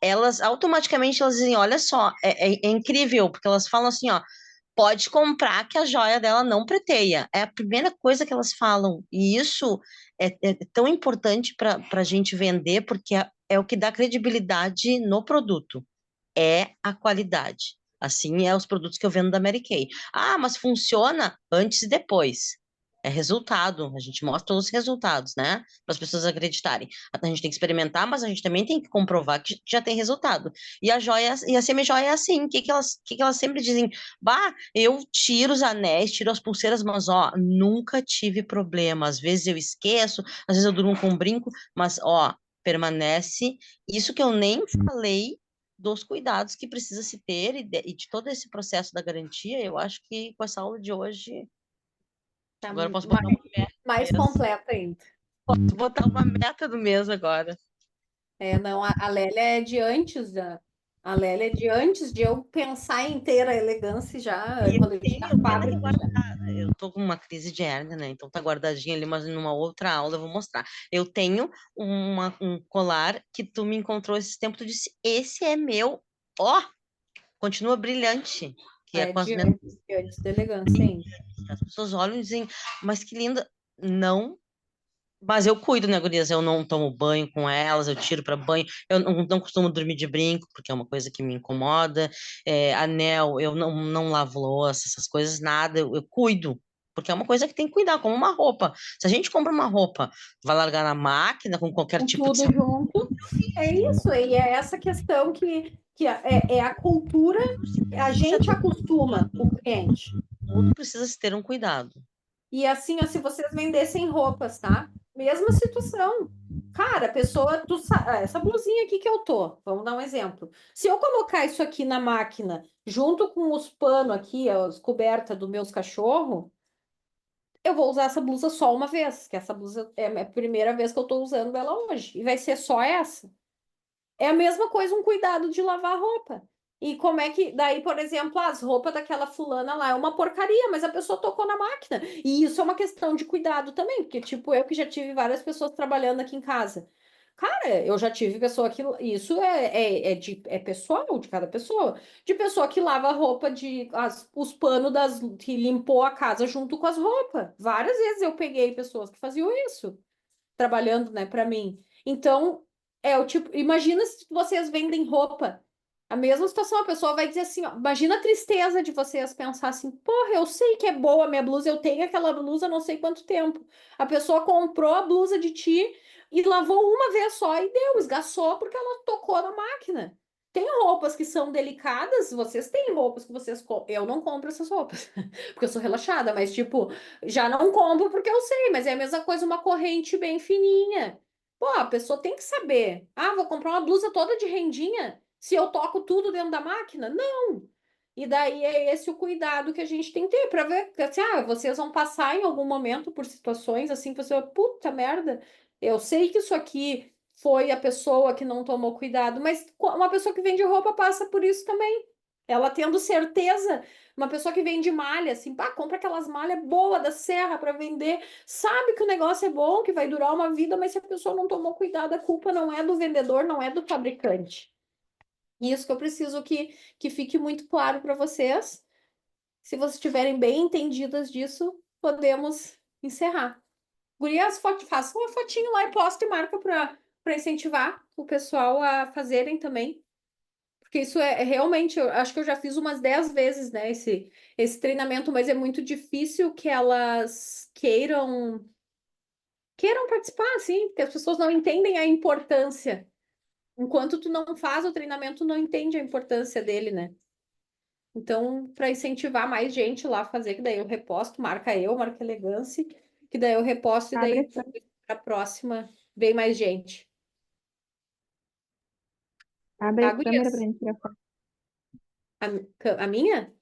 elas automaticamente elas dizem, olha só, é incrível, porque elas falam assim, ó, pode comprar que a joia dela não preteia. É a primeira coisa que elas falam. E isso é tão importante para a gente vender, porque é o que dá credibilidade no produto. É a qualidade. Assim é os produtos que eu vendo da Mary Kay. Ah, mas funciona antes e depois. É resultado, a gente mostra os resultados, né? Para as pessoas acreditarem. A gente tem que experimentar, mas a gente também tem que comprovar que já tem resultado. E a joia e a semi-joia é assim. O que que elas sempre dizem? Bah, eu tiro os anéis, tiro as pulseiras, mas ó, nunca tive problema. Às vezes eu esqueço, às vezes eu durmo com um brinco, mas ó, permanece. Isso que eu nem falei dos cuidados que precisa se ter e de todo esse processo da garantia, eu acho que com essa aula de hoje, Tá agora eu posso botar uma meta do mais mês. completa ainda. Posso botar uma meta do mês agora. Não, a Lélia é de antes a Lélia é de antes de eu pensar em ter a elegância já, E quando eu tinha a pena que fábrica já. eu tô com uma crise de hérnia, né? Então tá guardadinha ali, mas numa outra aula eu vou mostrar. Eu tenho um colar que tu me encontrou esse tempo, tu disse, esse é meu. Ó, continua brilhante. Que é É com as minhas... de antes da elegância ainda. As pessoas olham e dizem, mas que linda. Não. Mas eu cuido, né, gurias? Eu não tomo banho com elas, eu tiro para banho. Eu não costumo dormir de brinco, porque é uma coisa que me incomoda. Anel, eu não lavo louça, essas coisas, nada. Eu cuido, porque é uma coisa que tem que cuidar, como uma roupa. Se a gente compra uma roupa, vai largar na máquina com qualquer Com tipo de tudo junto. É isso, e é essa questão que é a cultura, a gente acostuma o cliente. tudo precisa se ter um cuidado. E assim, ó, se vocês vendessem roupas, tá? Mesma situação. Cara, a pessoa, essa blusinha aqui que eu tô, vamos dar um exemplo. Se eu colocar isso aqui na máquina, junto com os panos aqui, as cobertas dos meus cachorros, eu vou usar essa blusa só uma vez, que essa blusa é a primeira vez que eu tô usando ela hoje. E vai ser só essa. É a mesma coisa um cuidado de lavar roupa. E como é que, daí, por exemplo, as roupas daquela fulana lá é uma porcaria, mas a pessoa tocou na máquina. E isso é uma questão de cuidado também, porque, tipo, eu que já tive várias pessoas trabalhando aqui em casa. Cara, eu já tive pessoa que. Isso é pessoal, de cada pessoa. De pessoa que lava a roupa os panos que limpou a casa junto com as roupas. Várias vezes eu peguei pessoas que faziam isso, trabalhando, né, para mim. Então, é o tipo, imagina se vocês vendem roupa. A mesma situação, a pessoa vai dizer assim, ó, imagina a tristeza de vocês pensar assim, porra, eu sei que é boa a minha blusa, eu tenho aquela blusa há não sei quanto tempo. A pessoa comprou a blusa de ti e lavou uma vez só e deu, esgaçou porque ela tocou na máquina. Tem roupas que são delicadas, vocês têm roupas que vocês eu não compro essas roupas, porque eu sou relaxada, mas tipo, já não compro porque eu sei, mas é a mesma coisa uma corrente bem fininha. Pô, a pessoa tem que saber. Ah, vou comprar uma blusa toda de rendinha se eu toco tudo dentro da máquina? Não. E daí é esse o cuidado que a gente tem que ter para ver que assim, vocês vão passar em algum momento por situações assim que você vai, puta merda, eu sei que isso aqui foi a pessoa que não tomou cuidado, mas uma pessoa que vende roupa passa por isso também. Ela tendo certeza, uma pessoa que vende malha, assim, pá, compra aquelas malhas boas da Serra para vender, sabe que o negócio é bom, que vai durar uma vida, mas se a pessoa não tomou cuidado, a culpa não é do vendedor, não é do fabricante. Isso que eu preciso que fique muito claro para vocês. Se vocês estiverem bem entendidas disso, podemos encerrar. Gurias, faça uma fotinho lá e posta e marca para incentivar o pessoal a fazerem também. Porque isso é realmente, eu acho que eu já fiz umas 10 vezes, né, esse treinamento, mas é muito difícil que elas queiram participar, assim, porque as pessoas não entendem a importância. Enquanto tu não faz o treinamento, tu não entende a importância dele, né? Então, para incentivar mais gente lá a fazer, que daí eu reposto, marca Elegância, que daí eu reposto e Abre daí a próxima vem mais gente. Abre Tá, a câmera pra gurias? gente tirar foto. A minha?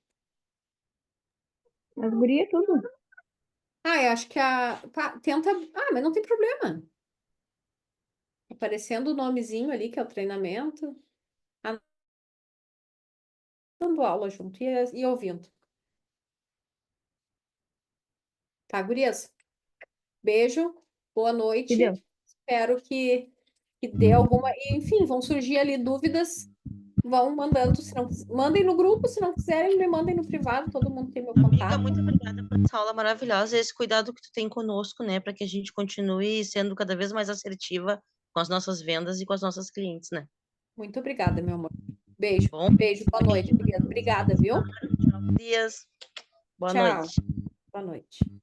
As gurias tudo. Ah, eu acho que tenta. Ah, mas não tem problema. Aparecendo o nomezinho ali, que é o treinamento. Ah, dando aula junto e ouvindo. Tá, gurias? Beijo, boa Que noite. deu? Espero que dê alguma. Enfim, vão surgir ali dúvidas. Vão mandando, se não, mandem no grupo, se não quiserem, me mandem no privado, todo mundo tem meu Amiga, contato. muito obrigada por essa aula maravilhosa e esse cuidado que tu tem conosco, né, para que a gente continue sendo cada vez mais assertiva com as nossas vendas e com as nossas clientes, né? Muito obrigada, meu amor. Beijo, Bom, beijo, boa noite, gurias. Obrigada, viu? dias. Boa Tchau, noite. boa noite.